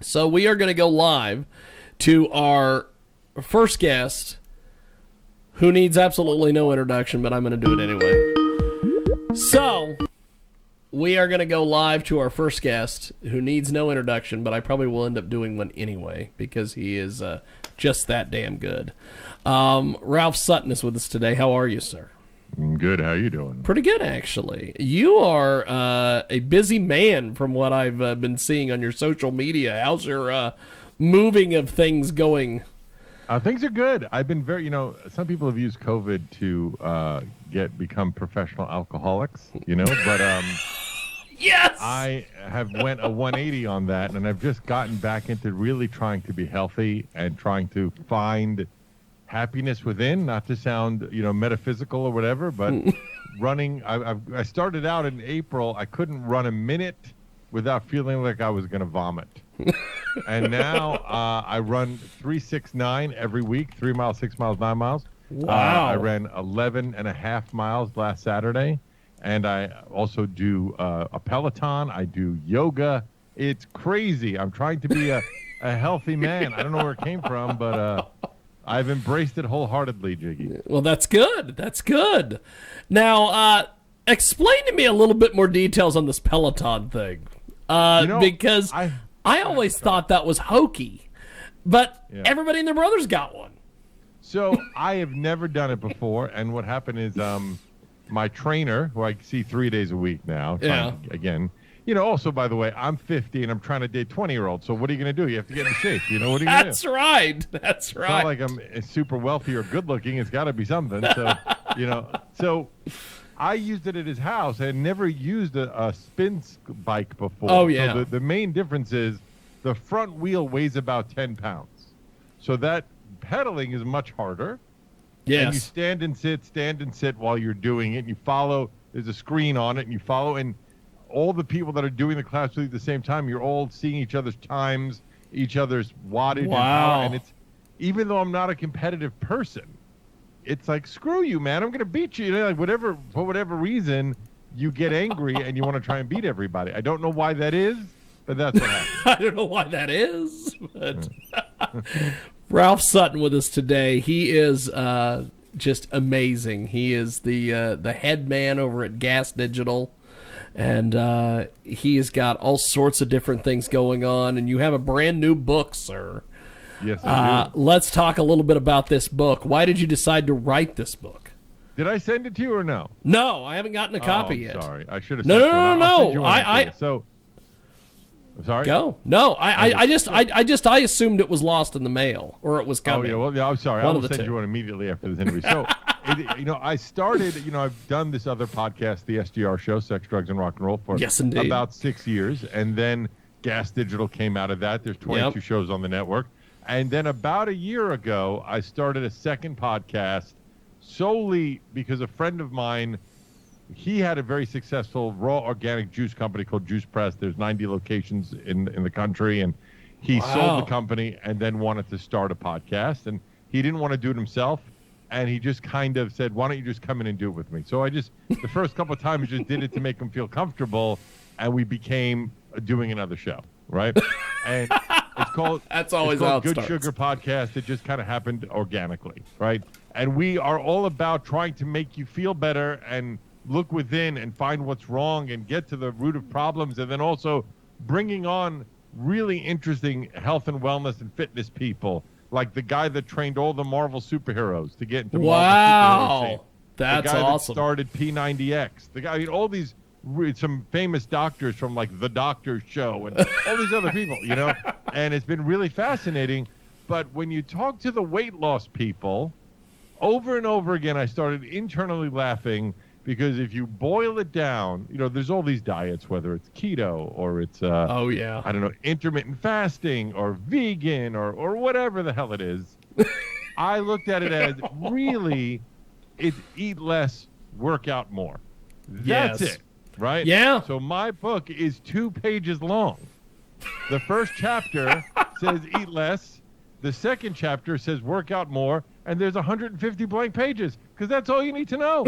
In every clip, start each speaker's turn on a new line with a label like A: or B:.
A: So we are going to go live to our first guest, who needs absolutely no introduction, but I'm going to do it anyway. So we are going to go live to our first guest, who needs no introduction, but I probably will end up doing one anyway because he is just that damn good. Ralph Sutton is with us today. How are you, sir?
B: Good. How are you doing?
A: Pretty good, actually. You are a busy man from what I've been seeing on your social media. How's your moving of things going?
B: Things are good. I've been very, some people have used COVID to become professional alcoholics, but
A: yes,
B: I have went a 180 on that, and I've just gotten back into really trying to be healthy and trying to find happiness within, not to sound, metaphysical or whatever, but running. I started out in April. I couldn't run a minute without feeling like I was going to vomit. And now I run 369 every week, 3 miles, 6 miles, 9 miles.
A: Wow.
B: I ran 11 and a half miles last Saturday. And I also do a Peloton. I do yoga. It's crazy. I'm trying to be a healthy man. I don't know where it came from, but I've embraced it wholeheartedly, Jiggy.
A: Well, that's good. That's good. Now, explain to me a little bit more details on this Peloton thing. Because I always thought that was hokey, but everybody and their brother's got one.
B: So I have never done it before, and what happened is my trainer, who I see 3 days a week now, again, also, by the way, I'm 50 and I'm trying to date 20-year-olds. So what are you going to do? You have to get in shape. What are you going to do?
A: That's right. That's right.
B: It's not like I'm super wealthy or good looking. It's got to be something. So, so I used it at his house. I had never used a spin bike before.
A: Oh, yeah.
B: So the main difference is the front wheel weighs about 10 pounds. So that pedaling is much harder.
A: Yes.
B: And you stand and sit while you're doing it. And you follow. There's a screen on it, and you follow. And all the people that are doing the class with you at the same time, you're all seeing each other's times, each other's wattage.
A: Wow.
B: And power. And it's, even though I'm not a competitive person, it's like, screw you, man. I'm going to beat you. For whatever reason, you get angry and you want to try and beat everybody. I don't know why that is, but that's what happens.
A: I don't know why that is, but Ralph Sutton with us today. He is just amazing. He is the head man over at Gas Digital, and he has got all sorts of different things going on, and you have a brand new book, sir.
B: Yes, I do.
A: Let's talk a little bit about this book. Why did you decide to write this book?
B: Did I send it to you or no?
A: No, I haven't gotten a copy yet.
B: Sorry, I should have.
A: No.
B: Sorry.
A: Go. No, I assumed it was lost in the mail or it was coming.
B: Oh yeah, I'm sorry. I will send you one immediately after this interview. So, I started. I've done this other podcast, the SDR show, Sex, Drugs, and Rock and Roll, for about 6 years, and then Gas Digital came out of that. There's 22 shows on the network, and then about a year ago, I started a second podcast solely because a friend of mine. He had a very successful raw organic juice company called Juice Press. There's 90 locations in the country, and he sold the company and then wanted to start a podcast. And he didn't want to do it himself, and he just kind of said, "Why don't you just come in and do it with me?" So the first couple of times, just did it to make him feel comfortable, and we became doing another show, right? And it's called Good Sugar Podcast. It just kind of happened organically, right? And we are all about trying to make you feel better and look within and find what's wrong and get to the root of problems, and then also bringing on really interesting health and wellness and fitness people, like the guy that trained all the Marvel superheroes to get into Marvel superhero scene.
A: That's
B: the guy
A: awesome.
B: That started P90X. The guy, all these some famous doctors from like The Doctor's Show and all these other people, and it's been really fascinating. But when you talk to the weight loss people, over and over again, I started internally laughing. Because if you boil it down, there's all these diets, whether it's keto or it's, I don't know, intermittent fasting or vegan or whatever the hell it is. I looked at it as really, it's eat less, work out more. That's it, right?
A: Yeah.
B: So my book is 2 pages long. The first chapter says eat less. The second chapter says work out more. And there's 150 blank pages because that's all you need to know.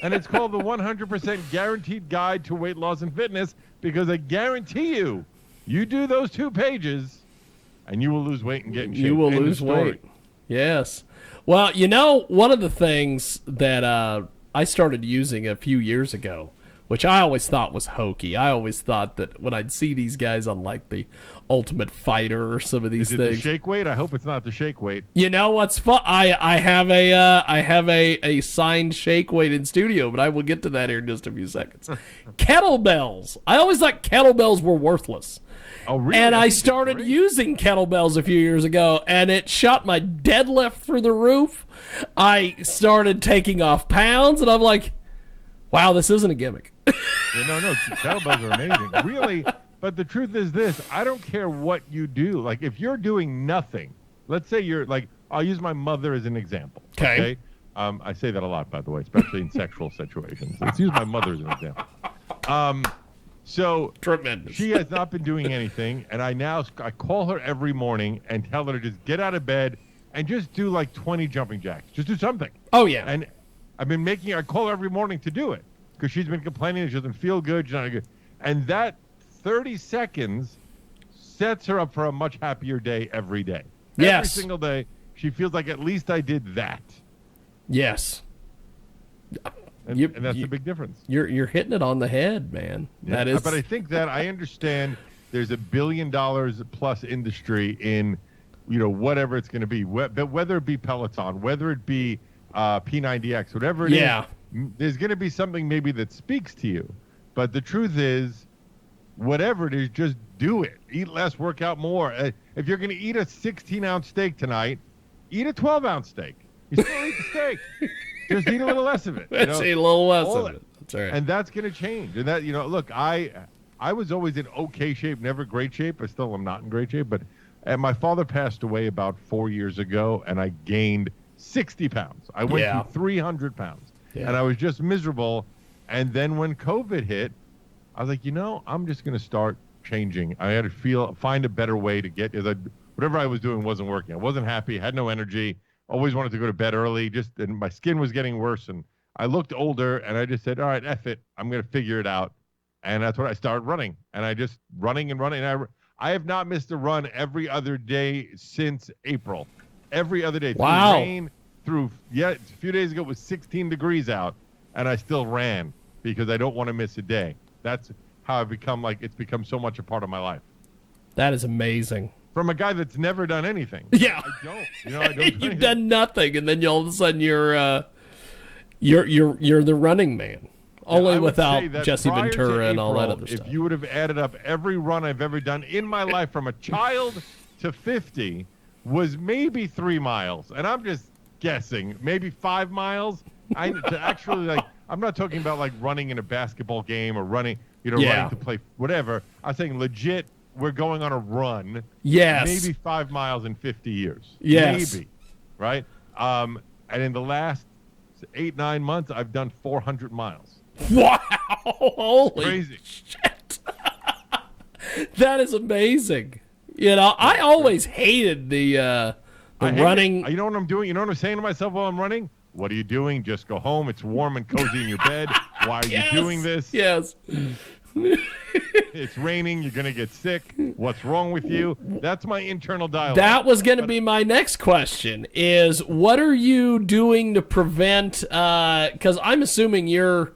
B: And it's called the 100% Guaranteed Guide to Weight Loss and Fitness because I guarantee you You do those 2 pages, and you will lose weight and get in shape.
A: You will lose weight. Yes. Well, one of the things that I started using a few years ago, which I always thought was hokey. I always thought that when I'd see these guys on like the Ultimate Fighter or some of these things.
B: The shake weight? I hope it's not the shake weight.
A: You know what's fun? I have a signed shake weight in studio, but I will get to that here in just a few seconds. Kettlebells. I always thought kettlebells were worthless.
B: Oh, really?
A: And I started using kettlebells a few years ago, and it shot my deadlift through the roof. I started taking off pounds, and I'm like, wow, this isn't a gimmick.
B: No, kettlebells are amazing. Really, but the truth is this. I don't care what you do. Like, if you're doing nothing, let's say you're, like, I'll use my mother as an example. Okay? I say that a lot, by the way, especially in sexual situations. Let's use my mother as an example. So
A: tremendous.
B: She has not been doing anything, and I call her every morning and tell her to just get out of bed and just do like 20 jumping jacks. Just do something.
A: Oh, yeah.
B: And I call her every morning to do it because she's been complaining that she doesn't feel good. She's not good. And that 30 seconds sets her up for a much happier day every day.
A: Yes.
B: Every single day, she feels like at least I did that.
A: Yes.
B: And that's the big difference.
A: You're hitting it on the head, man.
B: Yeah.
A: That is.
B: But I think that I understand there's $1 billion plus industry in, whatever it's going to be. Whether it be Peloton, whether it be P90X, whatever it is, there's going to be something maybe that speaks to you. But the truth is, whatever it is, just do it. Eat less, work out more. If you're going to eat a 16-ounce steak tonight, eat a 12-ounce steak. You still eat the steak. Just eat a little less of it.
A: Let's eat a little less of it. That's all right.
B: And that's going to change. And that, look, I was always in okay shape, never great shape. I still am not in great shape. And my father passed away about 4 years ago, and I gained 60 pounds. I went to 300 pounds. Yeah. And I was just miserable. And then when COVID hit, I was like, I'm just going to start changing. I had to find a better way to get, whatever I was doing wasn't working. I wasn't happy, had no energy. Always wanted to go to bed early, and my skin was getting worse, and I looked older, and I just said, all right, F it. I'm going to figure it out. And that's when I started running, and I just running and running. I have not missed a run every other day since April. Every other day.
A: Wow.
B: Through rain, a few days ago it was 16 degrees out, and I still ran because I don't want to miss a day. That's how it's become so much a part of my life.
A: That is amazing.
B: From a guy that's never done anything.
A: Yeah.
B: I don't. I don't
A: You've done nothing, and then all of a sudden you're the running man. Only without Jesse Ventura and all that other stuff.
B: If you would have added up every run I've ever done in my life from a child to 50 was maybe 3 miles. And I'm just guessing, maybe 5 miles. I'm not talking about like running in a basketball game or running to play whatever. I'm saying legit. We're going on a run.
A: Yes.
B: Maybe 5 miles in 50 years.
A: Yes.
B: Maybe. Right? And in the last 8-9 months, I've done 400 miles.
A: Wow. Holy
B: crazy.
A: Shit. That is amazing. I always hated the running.
B: You know what I'm doing? You know what I'm saying to myself while I'm running? What are you doing? Just go home. It's warm and cozy in your bed. Why are you doing this?
A: Yes.
B: It's raining. You're going to get sick. What's wrong with you? That's my internal dialogue.
A: That was going to be my next question is what are you doing to prevent, because I'm assuming you're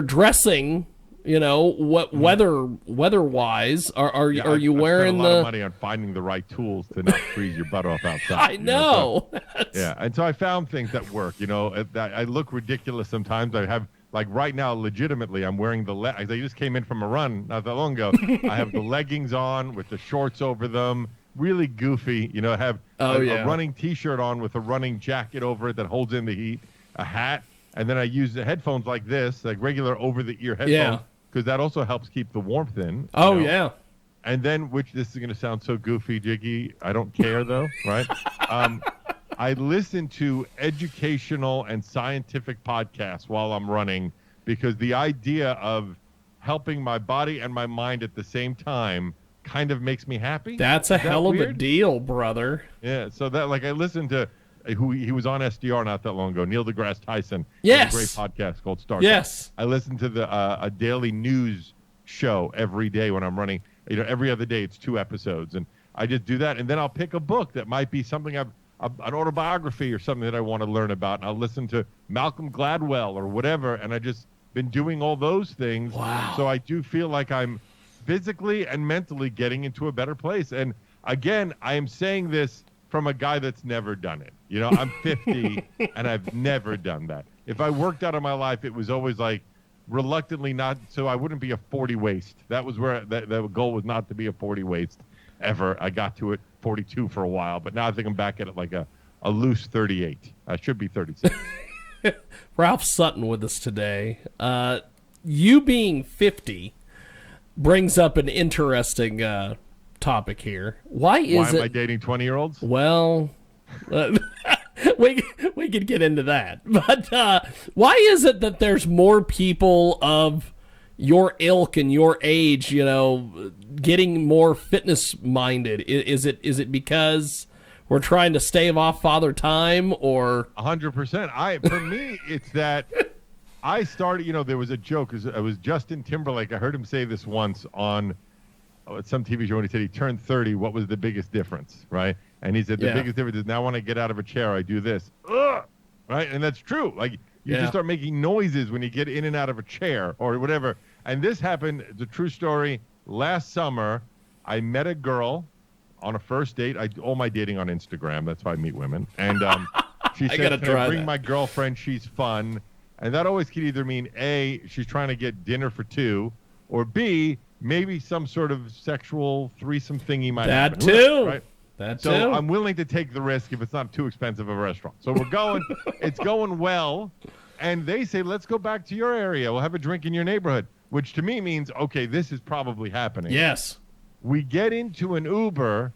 A: dressing, what weather-wise, are you wearing
B: I spent a lot of money on finding the right tools to not freeze your butt off outside.
A: I know.
B: And so I found things that work. I look ridiculous sometimes. I have, like right now, legitimately, I'm wearing I just came in from a run not that long ago. I have the leggings on with the shorts over them. Really goofy. I have a running T-shirt on with a running jacket over it that holds in the heat, a hat, and then I use the headphones like this, like regular over-the-ear headphones, because that also helps keep the warmth in.
A: Oh, yeah.
B: And then, this is going to sound so goofy, Jiggy. I don't care, though, right? I listen to educational and scientific podcasts while I'm running because the idea of helping my body and my mind at the same time kind of makes me happy.
A: That's a hell of a deal, brother.
B: Yeah, so that I listened to he was on SDR not that long ago, Neil deGrasse Tyson.
A: Yes.
B: A great podcast called Star Trek.
A: Yes.
B: I listen to a daily news show every day when I'm running. every other day it's 2 episodes, and I just do that, and then I'll pick a book that might be something an autobiography or something that I want to learn about, and I'll listen to Malcolm Gladwell or whatever, and I just been doing all those things.
A: Wow.
B: So I do feel like I'm physically and mentally getting into a better place. And again, I am saying this from a guy that's never done it. I'm 50 and I've never done that. If I worked out in my life, it was always like reluctantly not, so I wouldn't be a 40 waist. That was where the goal was, not to be a 40 waist ever. I got to it 42 for a while, but now I think I'm back at it like a loose 38. I should be 36.
A: Ralph Sutton with us today. You being 50 brings up an interesting topic here. Why am
B: I dating 20-year-olds?
A: Well, we could get into that. But why is it that there's more people of your ilk and your age, getting more fitness minded? Is it because we're trying to stave off Father Time, or
B: 100%? For me, it's that I started. There was a joke. It was Justin Timberlake. I heard him say this once on some TV show when he said he turned 30. What was the biggest difference, right? And he said the biggest difference is now when I get out of a chair, I do this, right? And that's true. Like you just start making noises when you get in and out of a chair or whatever. And this happened. It's a true story. Last summer, I met a girl on a first date. I do all my dating on Instagram. That's how I meet women. And she said, "Can I bring my girlfriend? She's fun." And that always could either mean A, she's trying to get dinner for 2, or B, maybe some sort of sexual threesome thingy might happen.
A: That too.
B: Right?
A: That
B: so
A: too.
B: I'm willing to take the risk if it's not too expensive of a restaurant. So we're going. It's going well. And they say, let's go back to your area. We'll have a drink in your neighborhood, which to me means, okay, this is probably happening.
A: Yes.
B: We get into an Uber,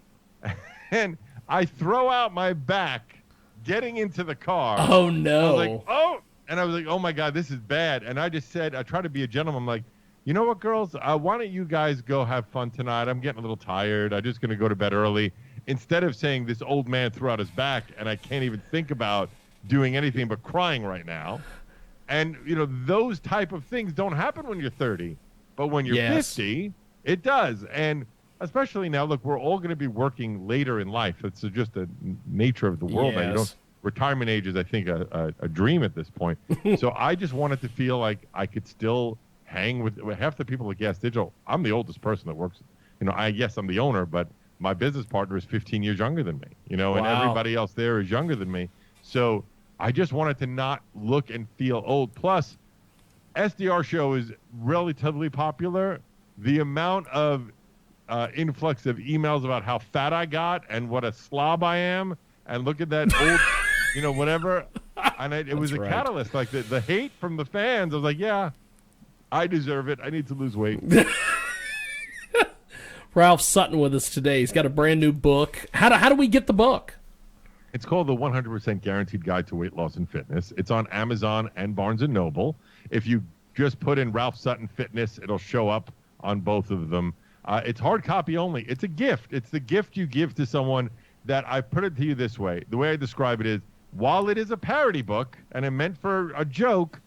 B: and I throw out my back getting into the car.
A: Oh, no.
B: I was like, oh. And I was like, oh, my God, this is bad. And I just said, I try to be a gentleman. I'm like, you know what, girls? Why don't you guys go have fun tonight? I'm getting a little tired. I'm just going to go to bed early. Instead of saying this old man threw out his back, and I can't even think about doing anything but crying right now. And, those type of things don't happen when you're 30. But when you're 50, it does. And especially now, look, we're all going to be working later in life. It's just the nature of the world.
A: Yes.
B: Retirement age is, I think, a dream at this point. So I just wanted to feel like I could still hang with half the people at Gas Digital. I'm the oldest person that works. Yes, I'm the owner, but my business partner is 15 years younger than me, and everybody else there is younger than me. So I just wanted to not look and feel old. Plus, SDR show is relatively popular. The amount of influx of emails about how fat I got and what a slob I am, and look at that old, whatever. And it was a catalyst. Like the hate from the fans. I was like, yeah, I deserve it. I need to lose weight.
A: Ralph Sutton with us today. He's got a brand new book. How do we get the book?
B: It's called The 100% Guaranteed Guide to Weight Loss and Fitness. It's on Amazon and Barnes & Noble. If you just put in Ralph Sutton Fitness, it'll show up on both of them. It's hard copy only. It's a gift. It's the gift you give to someone that I put it to you this way. The way I describe it is, while it is a parody book and it meant for a joke,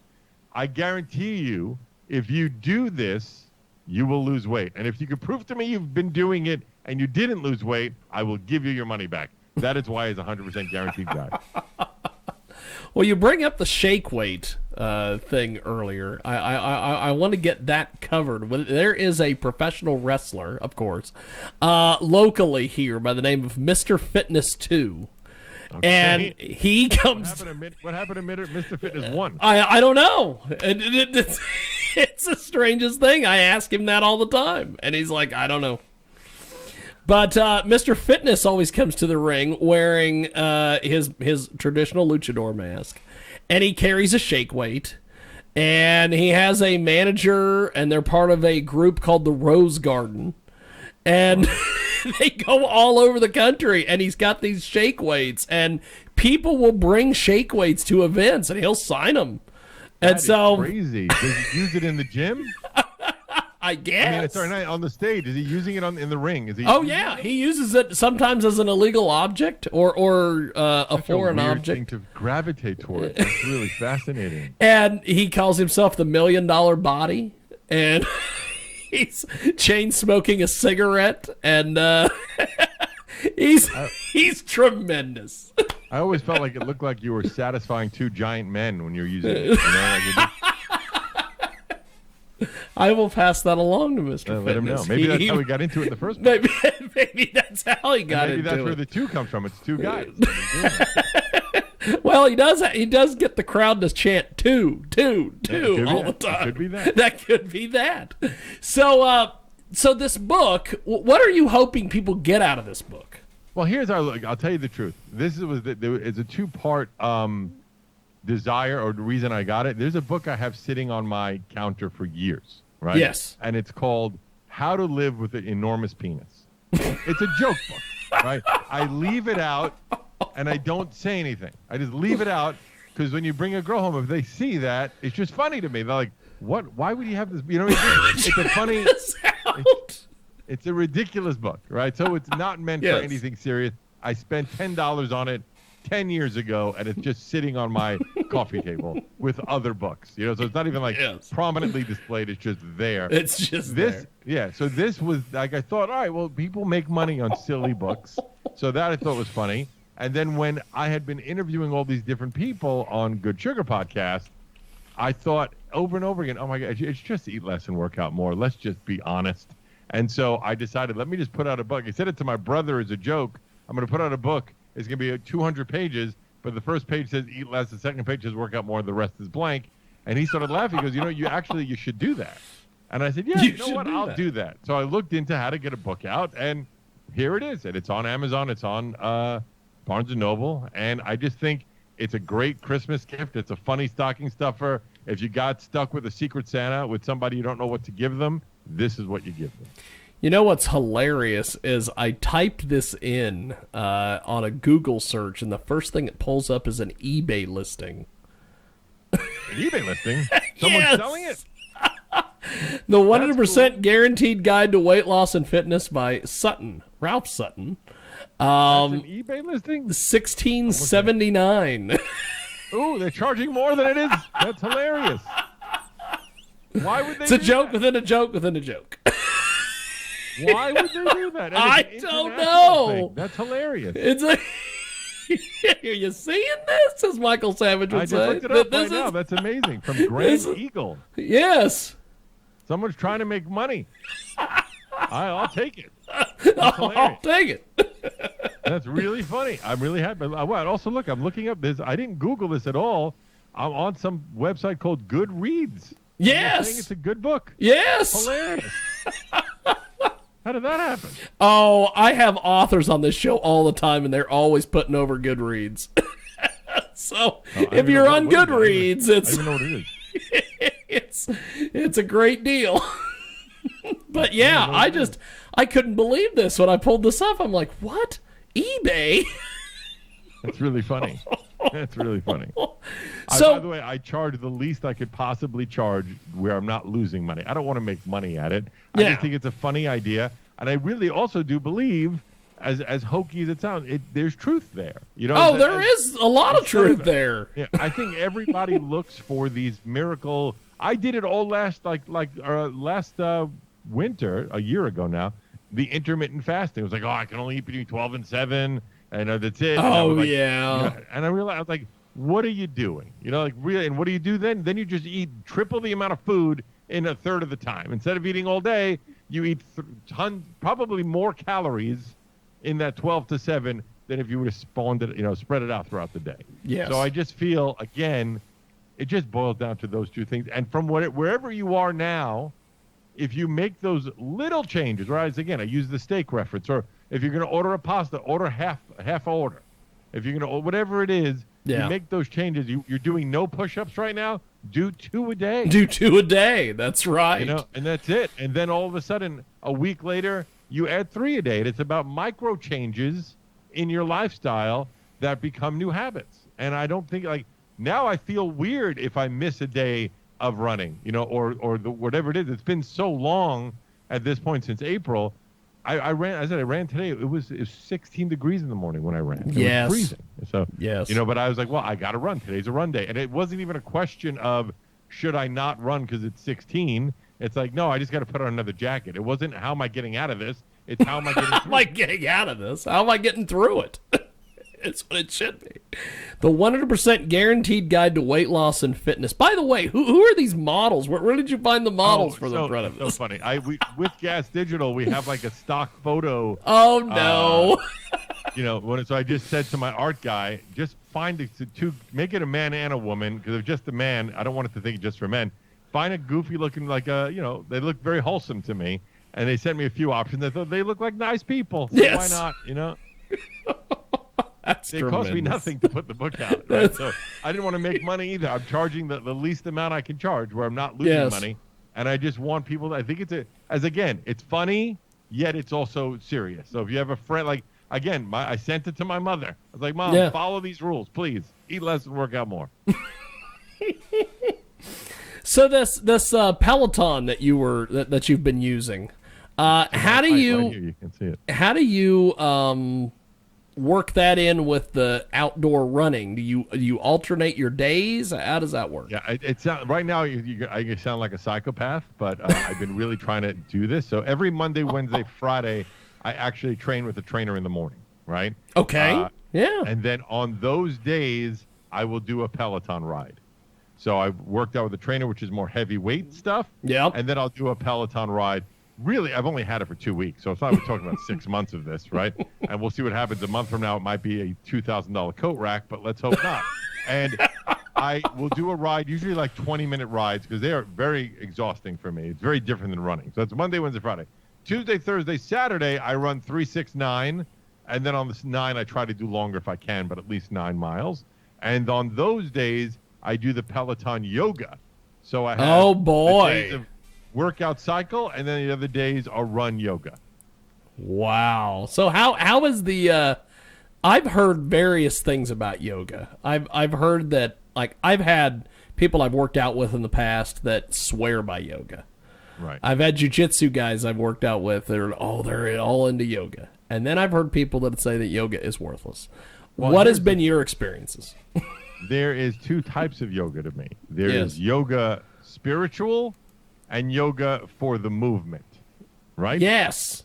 B: I guarantee you, if you do this, you will lose weight. And if you can prove to me you've been doing it and you didn't lose weight, I will give you your money back. That is why it's a 100% guaranteed guide.
A: Well, you bring up the shake weight thing earlier. I want to get that covered. There is a professional wrestler, of course, locally here by the name of Mr. Fitness 2. Okay. And he comes...
B: What happened to Mr. Fitness 1?
A: I don't know. It's the strangest thing. I ask him that all the time, and he's like, I don't know. But Mr. Fitness always comes to the ring wearing his traditional luchador mask, and he carries a shake weight, and he has a manager, and they're part of a group called the Rose Garden, and they go all over the country, and he's got these shake weights, and people will bring shake weights to events, and he'll sign them.
B: That is crazy. Does he use it in the gym?
A: I guess.
B: I mean, on the stage. Is he using it in the ring?
A: He uses it sometimes as an illegal object or a foreign object.
B: Thing to gravitate towards. It's really fascinating.
A: And he calls himself the $1 Million Body, and he's chain smoking a cigarette, and he's tremendous.
B: I always felt like it looked like you were satisfying two giant men when you're using it. You know,
A: I will pass that along to Mr.
B: Let him know. Maybe that's how we got into it in the first
A: place. Maybe that's how he got into it.
B: Maybe that's where the two comes from. It's two guys.
A: Well, he does get the crowd to chant two all the time.
B: Could be that.
A: That could be that. So this book, what are you hoping people get out of this book?
B: Well, I'll tell you the truth. It's a two-part desire, or the reason I got it. There's a book I have sitting on my counter for years, right?
A: Yes.
B: And it's called How to Live with an Enormous Penis. It's a joke book, right? I leave it out, and I don't say anything. I just leave it out, because when you bring a girl home, if they see that, it's just funny to me. They're like, what? Why would you have this? You know, it's a funny... It's a ridiculous book, right? So it's not meant for anything serious. I spent $10 on it 10 years ago, and it's just sitting on my coffee table with other books. You know, so it's not even like prominently displayed. It's just there.
A: It's just there.
B: Yeah, so this was like, I thought, all right, well, people make money on silly books. So that I thought was funny. And then when I had been interviewing all these different people on Good Sugar Podcast, I thought over and over again, oh my God, it's just eat less and work out more. Let's just be honest. And so I decided, let me just put out a book. I said it to my brother as a joke. I'm going to put out a book. It's going to be 200 pages, but the first page says eat less, the second page says work out more, the rest is blank. And he started laughing. He goes, you know, you should do that. And I said, yeah, you know what? I'll do that. So I looked into how to get a book out, and here it is. And it's on Amazon. It's on Barnes & Noble. And I just think it's a great Christmas gift. It's a funny stocking stuffer. If you got stuck with a Secret Santa with somebody you don't know what to give them, this is what you give them.
A: You know what's hilarious is I typed this in on a Google search, and the first thing it pulls up is an eBay listing.
B: An eBay listing? Someone's selling it?
A: The 100% Guaranteed Guide to Weight Loss and Fitness by Sutton, Ralph Sutton.
B: That's an eBay listing?
A: $16.79.
B: Ooh, they're charging more than it is. That's hilarious. Why would they?
A: It's a joke within a joke within a joke.
B: Why would they do that?
A: I don't know.
B: Thing. That's hilarious.
A: It's a. Are you seeing this? As Michael Savage would say.
B: I just looked it up right now. That's amazing. From Grand Eagle.
A: Yes.
B: Someone's trying to make money. I'll take it.
A: I'll take it.
B: That's really funny. I'm really happy. Also, look, I'm looking up this. I didn't Google this at all. I'm on some website called Goodreads.
A: Yes.
B: Saying it's a good book.
A: Yes.
B: Hilarious. How did that happen?
A: Oh, I have authors on this show all the time, and they're always putting over Goodreads. So if you're on Goodreads,
B: I don't even know what it is.
A: It's a great deal. But yeah, I couldn't believe this when I pulled this up. I'm like, what? eBay?
B: That's really funny. That's really funny. So, by the way, I charge the least I could possibly charge where I'm not losing money. I don't want to make money at it. I just think it's a funny idea. And I really also do believe, as hokey as it sounds, there's truth there. You know,
A: there is a lot of truth there.
B: Yeah, I think everybody looks for these miracle. I did it all last winter, a year ago now, the intermittent fasting. It was like, I can only eat between 12 and 7. And that's it.
A: And
B: and I realized, I was like, what are you doing? You know, like really, and what do you do then? Then you just eat triple the amount of food in a third of the time. Instead of eating all day, you eat probably more calories in that 12 to 7 than if you would have spread it out throughout the day.
A: Yes.
B: So I just feel, again, it just boils down to those two things. And from wherever you are now, if you make those little changes, right? Again, I use the steak reference, or if you're going to order a pasta, order half order. If you're going to, whatever it is, you make those changes. You're doing no push-ups right now. Do 2 a day.
A: Do 2 a day. That's right.
B: You know, and that's it. And then all of a sudden, a week later, you add 3 a day. And it's about micro changes in your lifestyle that become new habits. And I don't think, like, now I feel weird if I miss a day of running, you know, or whatever it is. It's been so long at this point since April. I ran today. It was 16 degrees in the morning when I ran. It was freezing. So, you know, but I was like, well, I got to run. Today's a run day. And it wasn't even a question of should I not run because it's 16. It's like, no, I just got to put on another jacket. It wasn't how am I getting out of this? It's how am I getting through
A: How am I getting out of this? How am I getting through it? It's what it should be. The 100% guaranteed guide to weight loss and fitness. By the way, who are these models? Where did you find the models for the front of this?
B: So funny. With Gas Digital, we have like a stock photo.
A: Oh, no.
B: So I just said to my art guy, just find make it a man and a woman, because if just a man, I don't want it to think just for men. Find a goofy looking, like they look very wholesome to me. And they sent me a few options. I thought they look like nice people. So
A: yes.
B: Why not,
A: That's
B: it cost me nothing to put the book out. Right? So I didn't want to make money either. I'm charging the least amount I can charge, where I'm not losing money. And I just want people I think it's funny, yet it's also serious. So if you have a friend, I sent it to my mother. I was like, Mom, follow these rules, please. Eat less and work out more. So
A: this Peloton that you've been using, how do you
B: can see it.
A: How do you work that in with the outdoor running? Do you alternate your days? How does that work?
B: Yeah, it sounds right now. I sound like a psychopath, but I've been really trying to do this. So every Monday, Wednesday, Friday, I actually train with a trainer in the morning. Right?
A: Okay. Yeah.
B: And then on those days, I will do a Peloton ride. So I've worked out with a trainer, which is more heavyweight stuff.
A: Yeah.
B: And then I'll do a Peloton ride. Really, I've only had it for 2 weeks, so it's not we're talking about 6 months of this, right? And we'll see what happens. A month from now, it might be a $2,000 coat rack, but let's hope not. And I will do a ride, usually like 20-minute rides, because they are very exhausting for me. It's very different than running. So it's Monday, Wednesday, Friday. Tuesday, Thursday, Saturday, I run 3, 6, 9. And then on this 9, I try to do longer if I can, but at least 9 miles. And on those days, I do the Peloton yoga. So I have days of workout cycle, and then the other days are run yoga.
A: Wow. So how is the I've heard various things about yoga. I've heard that, I've had people I've worked out with in the past that swear by yoga.
B: Right.
A: I've had jiu-jitsu guys I've worked out with they're all into yoga. And then I've heard people that say that yoga is worthless. Well, what has been your experiences?
B: There is 2 types of yoga to me. There is yoga spiritual and yoga for the movement, right?
A: Yes.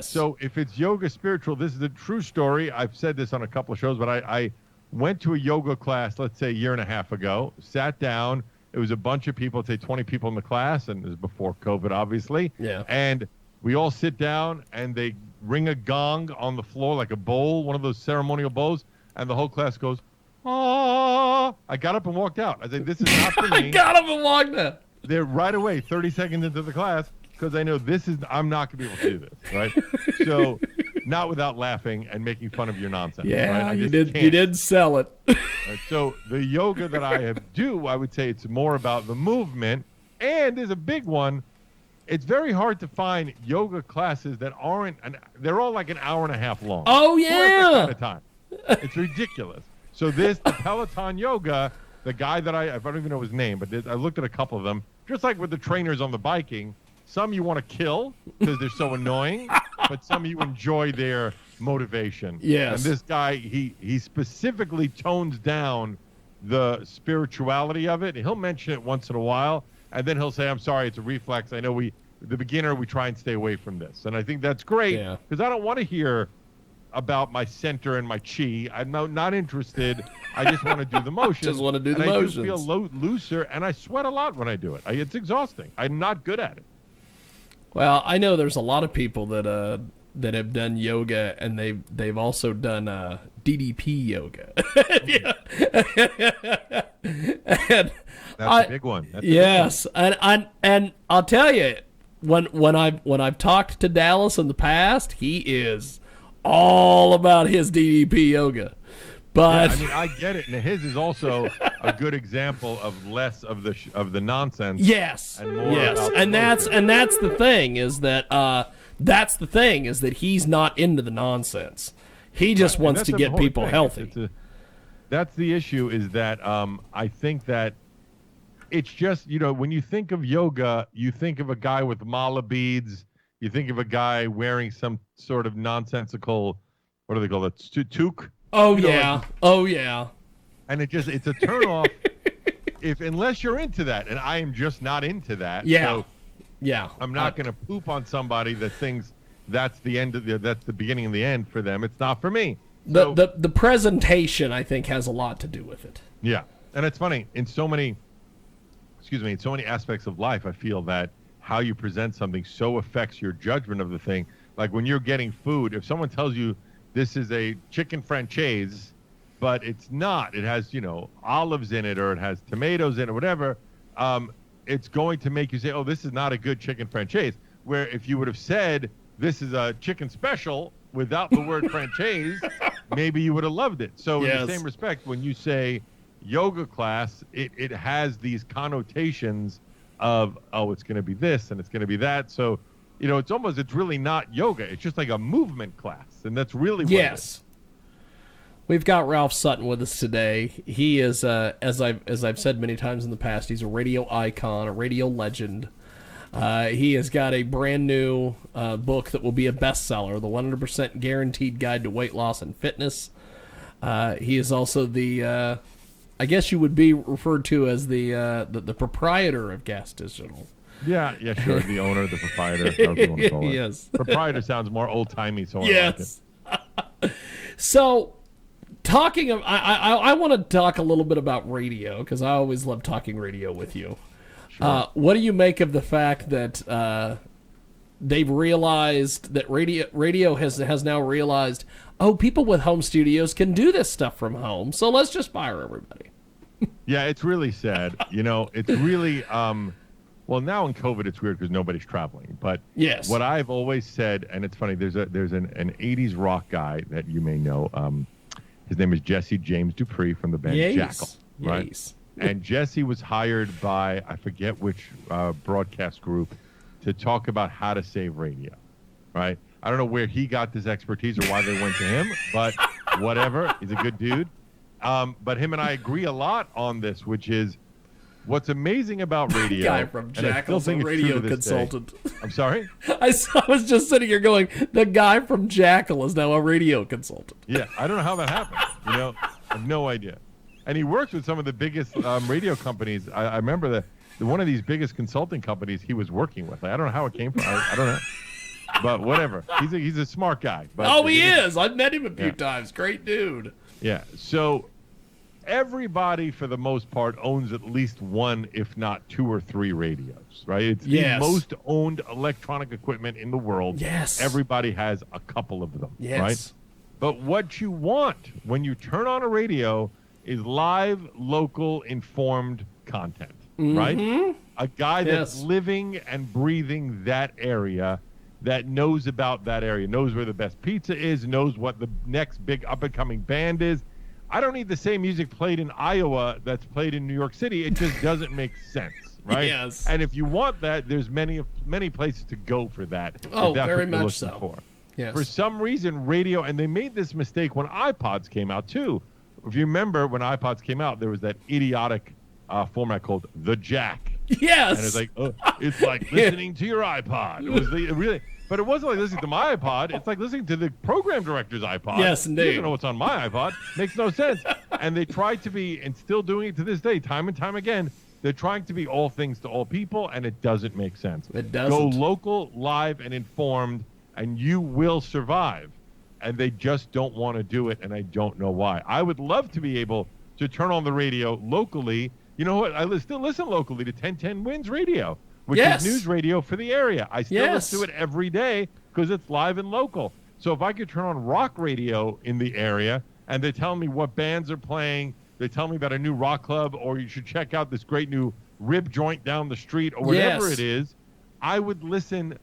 B: So if it's yoga spiritual, this is a true story. I've said this on a couple of shows, but I went to a yoga class, let's say a year and a half ago, sat down. It was a bunch of people, say 20 people in the class, and it was before COVID, obviously.
A: Yeah.
B: And we all sit down, and they ring a gong on the floor like a bowl, one of those ceremonial bowls, and the whole class goes, "Ah!" I got up and walked out. I said, "This is not for me."
A: I got up and walked out.
B: They're right away, 30 seconds into the class, because I know I'm not going to be able to do this, right? So, not without laughing and making fun of your nonsense.
A: Yeah,
B: right?
A: you did sell it.
B: Right? So, the yoga that I I would say it's more about the movement, and there's a big one. It's very hard to find yoga classes that they're all like an hour and a half long.
A: Oh, yeah.
B: Kind of time. It's ridiculous. So the Peloton yoga, the guy that I don't even know his name, but I looked at a couple of them, just like with the trainers on the biking. Some you want to kill because they're so annoying, but some you enjoy their motivation.
A: Yes.
B: And this guy, he specifically tones down the spirituality of it. He'll mention it once in a while, and then he'll say, "I'm sorry, it's a reflex. I know the beginner, we try and stay away from this." And I think that's great because I don't want to hear about my center and my chi. I'm not interested. I just want to do the motions.
A: Just want to do the motions.
B: I just feel looser, and I sweat a lot when I do it. It's exhausting. I'm not good at it.
A: Well, I know there's a lot of people that have done yoga, and they've also done DDP yoga.
B: And that's a big one.
A: Yes, and I'll tell you, when I've talked to Dallas in the past, he is all about his DDP yoga. But
B: I mean, I get it, and his is also a good example of less of the nonsense.
A: Yes,
B: and more
A: and that's the thing is that he's not into the nonsense. He just wants to get people healthy.
B: That's the issue. Is that I think that it's just when you think of yoga, you think of a guy with mala beads. You think of a guy wearing some sort of nonsensical, what do they call it, toque?
A: Oh, yeah. Oh, yeah.
B: And it's a turnoff unless you're into that. And I am just not into that.
A: Yeah.
B: So
A: Yeah.
B: I'm not going to poop on somebody that thinks that's the end of that's the beginning of the end for them. It's not for me. So,
A: the presentation, I think, has a lot to do with it.
B: Yeah. And it's funny, in so many aspects of life, I feel that how you present something so affects your judgment of the thing. Like when you're getting food, if someone tells you this is a chicken franchise, but it's not, it has, olives in it, or it has tomatoes in it, whatever, it's going to make you say, oh, this is not a good chicken franchise. Where if you would have said, this is a chicken special without the word franchise, maybe you would have loved it. So in the same respect, when you say yoga class, it has these connotations of, oh, it's going to be this and it's going to be that. So, it's really not yoga. It's just like a movement class. And that's really what it is.
A: We've got Ralph Sutton with us today. He is, as I've said many times in the past, he's a radio icon, a radio legend. He has got a brand new book that will be a bestseller, The 100% Guaranteed Guide to Weight Loss and Fitness. He is also the, I guess you would be referred to as the proprietor of Gas Digital.
B: Yeah, sure. The owner, the proprietor. However you want to call it.
A: Yes.
B: Proprietor sounds more old-timey, so
A: yes.
B: I like it.
A: So, I want to talk a little bit about radio, because I always love talking radio with you.
B: Sure.
A: What do you make of the fact that they've realized that radio has now realized, oh, people with home studios can do this stuff from home, so let's just fire everybody.
B: Yeah, it's really sad. It's really well, now in COVID it's weird because nobody's traveling. But
A: yes,
B: what I've always said, and it's funny, there's an 80s rock guy that you may know. His name is Jesse James Dupree from the band Jackal. Right?
A: Yes.
B: And Jesse was hired by, I forget which broadcast group, to talk about how to save radio, right? I don't know where he got this expertise or why they went to him, but whatever. He's a good dude. But him and I agree a lot on this, which is what's amazing about radio.
A: Guy from Jackal's a radio consultant.
B: I'm sorry?
A: I was just sitting here going, the guy from Jackal is now a radio consultant.
B: Yeah, I don't know how that happened. I have no idea. And he works with some of the biggest radio companies. I remember that one of these biggest consulting companies he was working with. I don't know how it came from. I don't know. But whatever. He's a smart guy. But
A: he is. I've met him a few times. Great dude.
B: Yeah. So everybody, for the most part, owns at least one, if not two or three radios, right? It's the most owned electronic equipment in the world.
A: Yes.
B: Everybody has a couple of them,
A: yes.
B: Right? But what you want when you turn on a radio is live, local, informed content, right? A guy that's living and breathing that area, that knows about that area, knows where the best pizza is, knows what the next big up-and-coming band is. I don't need the same music played in Iowa that's played in New York City. It just doesn't make sense, right?
A: Yes.
B: And if you want that, there's many places to go for that.
A: Oh, very much so.
B: For.
A: Yes.
B: For some reason, radio, and they made this mistake when iPods came out, too. If you remember, when iPods came out, there was that idiotic format called the jack.
A: Yes.
B: And it's like listening to your iPod. It was really, but it wasn't like listening to my iPod. It's like listening to the program director's iPod.
A: Yes, indeed.
B: You don't know what's on my iPod. Makes no sense. And they tried to be, and still doing it to this day, time and time again. They're trying to be all things to all people, and it doesn't make sense.
A: It doesn't.
B: Go local, live, and informed, and you will survive. And they just don't want to do it, and I don't know why. I would love to be able to turn on the radio locally. You know what? I still listen locally to 1010 Wins Radio, which is news radio for the area. I still listen to it every day because it's live and local. So if I could turn on rock radio in the area, and they tell me what bands are playing, they tell me about a new rock club, or you should check out this great new rib joint down the street, or whatever it is, I would listen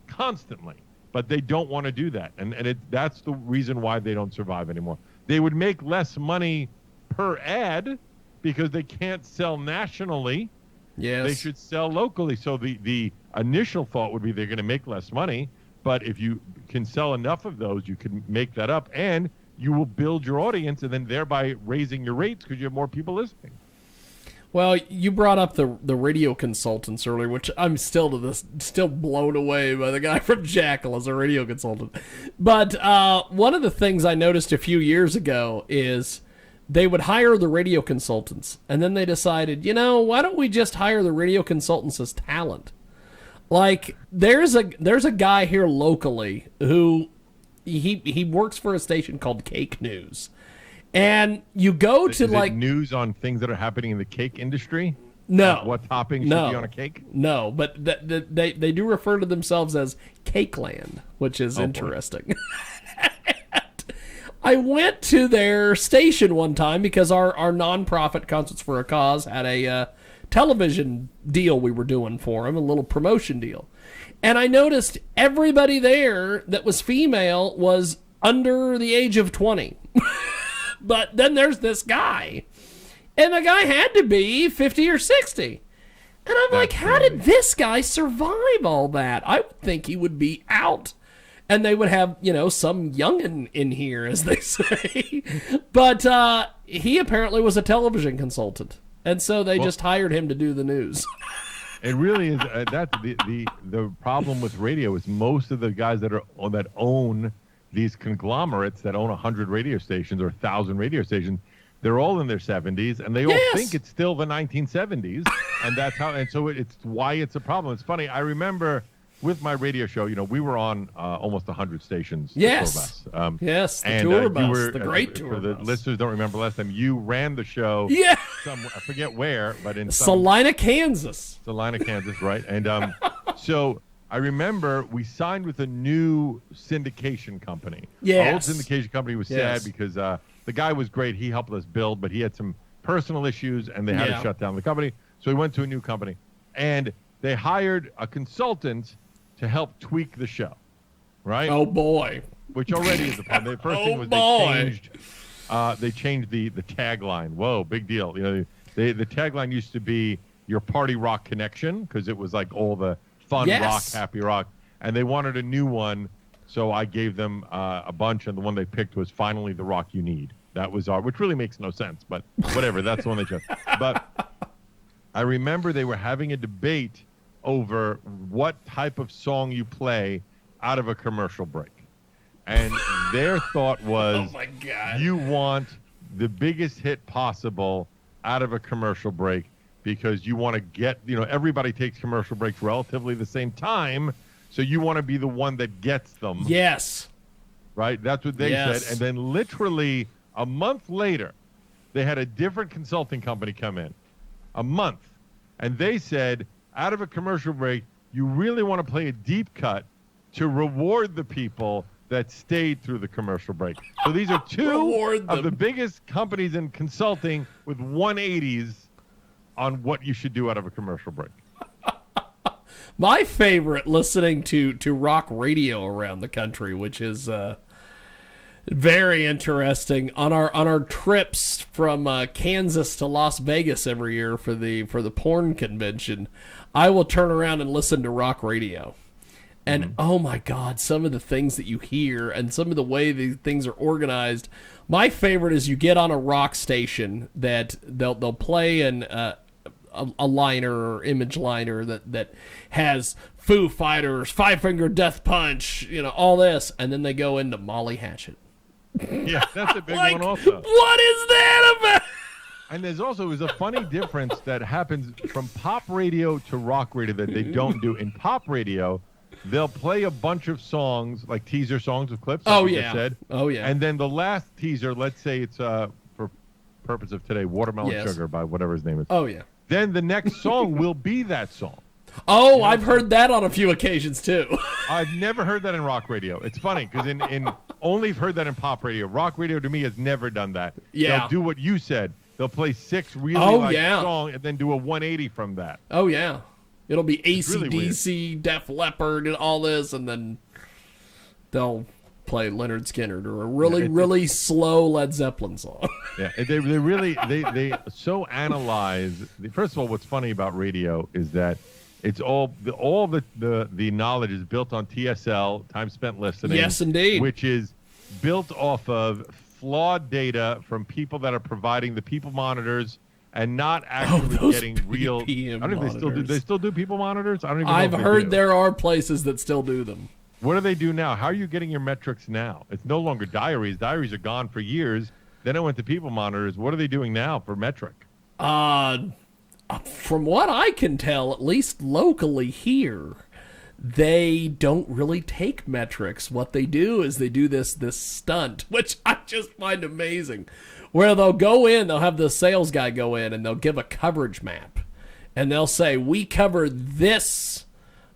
B: constantly. But they don't want to do that. And that's the reason why they don't survive anymore. They would make less money per ad because they can't sell nationally.
A: Yes.
B: They should sell locally. So the initial thought would be they're going to make less money. But if you can sell enough of those, you can make that up. And you will build your audience and then thereby raising your rates because you have more people listening.
A: Well, you brought up the radio consultants earlier, which I'm still blown away by the guy from Jackal as a radio consultant. But one of the things I noticed a few years ago is they would hire the radio consultants, and then they decided, why don't we just hire the radio consultants as talent? Like there's a guy here locally who he works for a station called Cake News. And you go to
B: Is
A: like
B: it news on things that are happening in the cake industry?
A: No.
B: Like what toppings should be on a cake?
A: No, but they do refer to themselves as Cake Land, which is interesting. I went to their station one time because our nonprofit Concerts for a Cause had a television deal we were doing for them, a little promotion deal. And I noticed everybody there that was female was under the age of 20. But then there's this guy. And the guy had to be 50 or 60. And I'm like, how did this guy survive all that? I would think he would be out. And they would have, some youngin' in here, as they say. But he apparently was a television consultant. And so they just hired him to do the news.
B: It really is. That's the problem with radio is most of the guys that own these conglomerates that own 100 radio stations or 1,000 radio stations, they're all in their 70s, and they all think it's still the 1970s, and that's how. And so it's why it's a problem. It's funny. I remember with my radio show, we were on almost 100 stations.
A: Yes.
B: The tour bus.
A: Yes, the tour bus, the great tour
B: bus. For the listeners don't remember last time, you ran the show.
A: Yeah.
B: Somewhere, I forget where, but in
A: Salina, Kansas.
B: Salina, Kansas, right? And so I remember we signed with a new syndication company.
A: Yes.
B: Our old syndication company was sad because the guy was great. He helped us build, but he had some personal issues, and they had to shut down the company. So we went to a new company, and they hired a consultant to help tweak the show, right?
A: Oh, boy.
B: Which already is a problem. The first thing was they changed the tagline. Whoa, big deal. The tagline used to be your party rock connection because it was like all the fun rock, happy rock. And they wanted a new one, so I gave them a bunch, and the one they picked was Finally the Rock You Need. That was which really makes no sense, but whatever. That's the one they chose. But I remember they were having a debate over what type of song you play out of a commercial break. And their thought was,
A: oh my God,
B: you want the biggest hit possible out of a commercial break because you want to get, everybody takes commercial breaks relatively the same time, so you want to be the one that gets them.
A: Yes.
B: Right? That's what they said. And then literally a month later, they had a different consulting company come in. A month. And they said, out of a commercial break, you really want to play a deep cut to reward the people that stayed through the commercial break. So these are two of the biggest companies in consulting with 180s on what you should do out of a commercial break.
A: My favorite listening to rock radio around the country, which is very interesting on our trips from Kansas to Las Vegas every year for the porn convention. I will turn around and listen to rock radio. And oh my God, some of the things that you hear and some of the way these things are organized. My favorite is you get on a rock station that they'll play a liner or image liner that has Foo Fighters, Five Finger Death Punch, all this, and then they go into Molly Hatchet.
B: Yeah, that's a big one also.
A: What is that about?
B: And there's also a funny difference that happens from pop radio to rock radio that they don't do. In pop radio, they'll play a bunch of songs, like teaser songs with clips.
A: Like you said. Oh, yeah.
B: And then the last teaser, let's say it's, for purpose of today, Watermelon Sugar by whatever his name is.
A: Oh, yeah.
B: Then the next song will be that song.
A: Oh, I've heard that on a few occasions, too.
B: I've never heard that in rock radio. It's funny, because in only heard that in pop radio. Rock radio, to me, has never done that.
A: Yeah.
B: They'll do what you said. They'll play 6 really song and then do a 180 from that.
A: Oh, yeah. It'll be AC/DC, really Def Leppard, and all this, and then they'll play Leonard Skinner or a really slow Led Zeppelin song.
B: Yeah, they really they so analyze. First of all, what's funny about radio is that it's all the knowledge is built on TSL, time spent listening.
A: Yes, indeed.
B: Which is built off of flawed data from people that are providing the people monitors and not actually getting real.
A: I
B: don't know if they still do people monitors. I don't even know.
A: I've heard there are places that still do them.
B: What do they do now? How are you getting your metrics now? It's no longer diaries. Diaries are gone for years. Then it went to people monitors. What are they doing now for metric?
A: From what I can tell, at least locally here, they don't really take metrics. What they do is they do this stunt, which I just find amazing, where they'll have the sales guy go in, and they'll give a coverage map, and they'll say, we cover this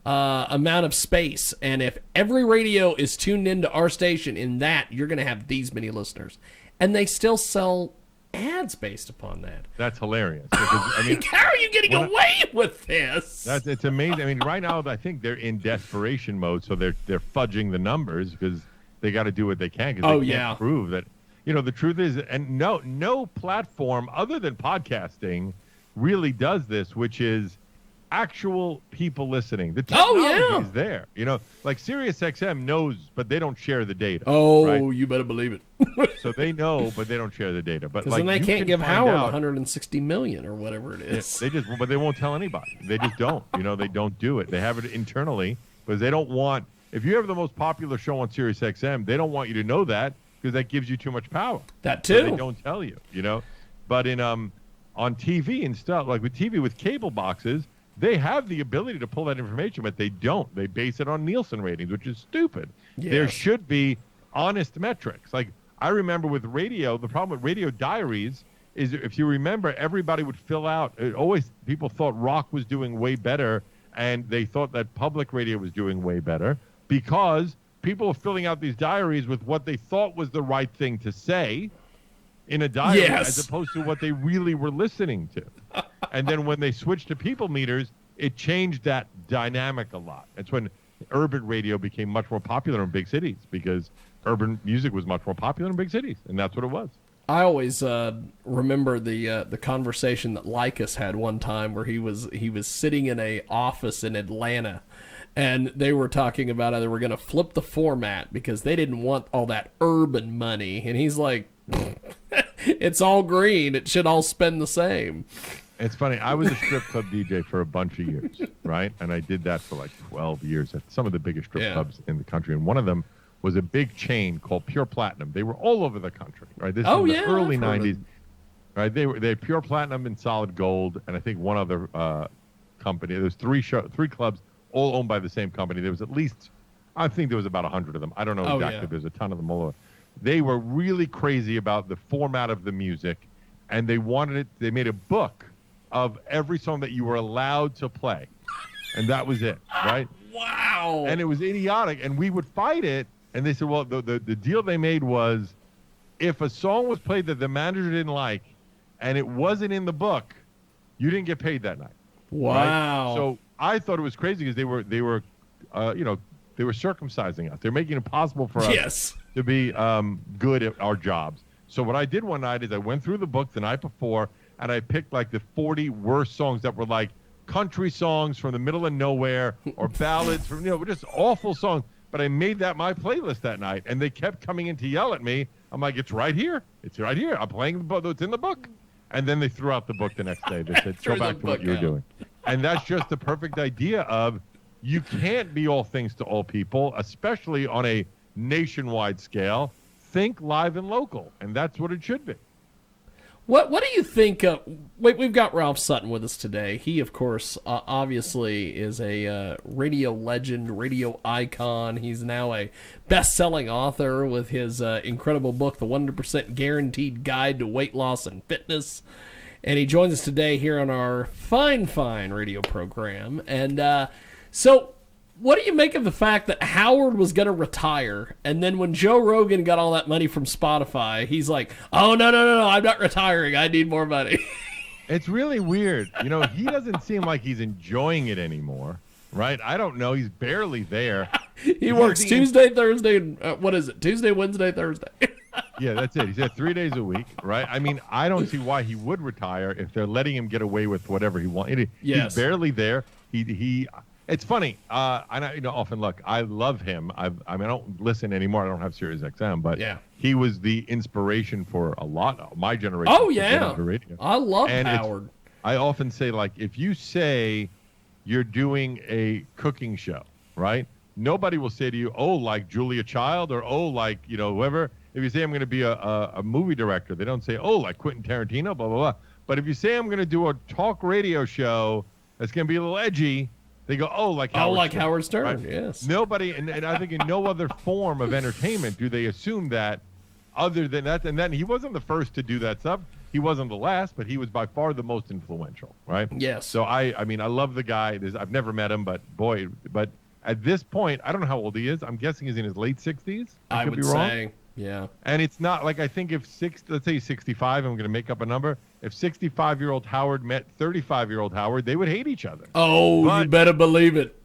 A: amount of space, and if every radio is tuned into our station in that, you're going to have these many listeners. And they still sell ads based upon that.
B: That's hilarious. Because,
A: how are you getting away with this?
B: It's amazing. I mean, right now I think they're in desperation mode, so they're fudging the numbers because they got to do what they can because they can't prove that. The truth is, and no platform other than podcasting really does this, which is actual people listening. The technology is there. Like SiriusXM knows, but they don't share the data.
A: Oh,
B: right?
A: You better believe it.
B: So they know, but they don't share the data. But
A: then they can't give Howard 160 million or whatever it is.
B: But they won't tell anybody. They just don't. They don't do it. They have it internally because they don't want. If you have the most popular show on SiriusXM, they don't want you to know that because that gives you too much power.
A: That too.
B: So they don't tell you. But on TV and stuff, like with TV with cable boxes, they have the ability to pull that information, but they don't. They base it on Nielsen ratings, which is stupid. Yes. There should be honest metrics. Like I remember with radio, the problem with radio diaries is if you remember, everybody would fill out. People thought rock was doing way better, and they thought that public radio was doing way better because people were filling out these diaries with what they thought was the right thing to say in a diary as opposed to what they really were listening to. And then when they switched to people meters, it changed that dynamic a lot. That's when urban radio became much more popular in big cities because urban music was much more popular in big cities, and that's what it was.
A: I always remember the conversation that Lycus had one time where he was sitting in a office in Atlanta, and they were talking about how they were going to flip the format because they didn't want all that urban money, and he's like, it's all green. It should all spend the same.
B: It's funny. I was a strip club DJ for a bunch of years, right? And I did that for like 12 years at some of the biggest strip clubs in the country. And one of them was a big chain called Pure Platinum. They were all over the country, right? This is in the early 90s. Right? They had Pure Platinum and Solid Gold, and I think one other company. There was three clubs, all owned by the same company. There was at least, I think there was about 100 of them. I don't know exactly. Yeah. There's a ton of them all over. They were really crazy about the format of the music, and they wanted it. They made a book of every song that you were allowed to play, and that was it, right?
A: Wow!
B: And it was idiotic, and we would fight it. And they said, well, the deal they made was, if a song was played that the manager didn't like, and it wasn't in the book, you didn't get paid that night.
A: Wow!
B: Right? So I thought it was crazy because they were circumcising us. They're making it possible for us to be good at our jobs. So what I did one night is I went through the book the night before, and I picked like the 40 worst songs that were like country songs from the middle of nowhere or ballads from, just awful songs. But I made that my playlist that night, and they kept coming in to yell at me. I'm like, it's right here. It's right here. I'm playing the book. It's in the book. And then they threw out the book the next day. They said, go back to what you were doing. And that's just the perfect idea of you can't be all things to all people, especially on a nationwide scale. Think live and local, and that's what it should be.
A: What do you think? We've got Ralph Sutton with us today. He, of course, obviously is a radio legend, radio icon. He's now a best-selling author with his incredible book, The 100% Guaranteed Guide to Weight Loss and Fitness. And he joins us today here on our fine radio program. And so what do you make of the fact that Howard was going to retire, and then when Joe Rogan got all that money from Spotify, he's like, oh, no, I'm not retiring. I need more money.
B: It's really weird. He doesn't seem like he's enjoying it anymore, right? I don't know. He's barely there.
A: He works Tuesday, Thursday, what is it? Tuesday, Wednesday, Thursday.
B: Yeah, that's it. He's at 3 days a week, right? I mean, I don't see why he would retire if they're letting him get away with whatever he wants. He's barely there. It's funny. Often look, I love him. I don't listen anymore. I don't have SiriusXM, but he was the inspiration for a lot of my generation.
A: Oh yeah, I love Howard.
B: I often say, like, if you say you're doing a cooking show, right? Nobody will say to you, oh, like Julia Child, or oh, like whoever. If you say I'm going to be a movie director, they don't say, oh, like Quentin Tarantino, blah blah blah. But if you say I'm going to do a talk radio show that's going to be a little edgy, They go, oh, like Howard Stern.
A: Howard Stern,
B: right?
A: yes.
B: Nobody, and I think in no other form of entertainment do they assume that other than that. And then he wasn't the first to do that stuff. He wasn't the last, but he was by far the most influential, right?
A: Yes.
B: So I mean, I love the guy. I've never met him, but boy, at this point, I don't know how old he is. I'm guessing he's in his late 60s.
A: I would say, yeah.
B: And it's not like, I think if let's say 65, I'm going to make up a number. If 65-year-old Howard met 35-year-old Howard, they would hate each other.
A: Oh, but you better believe it.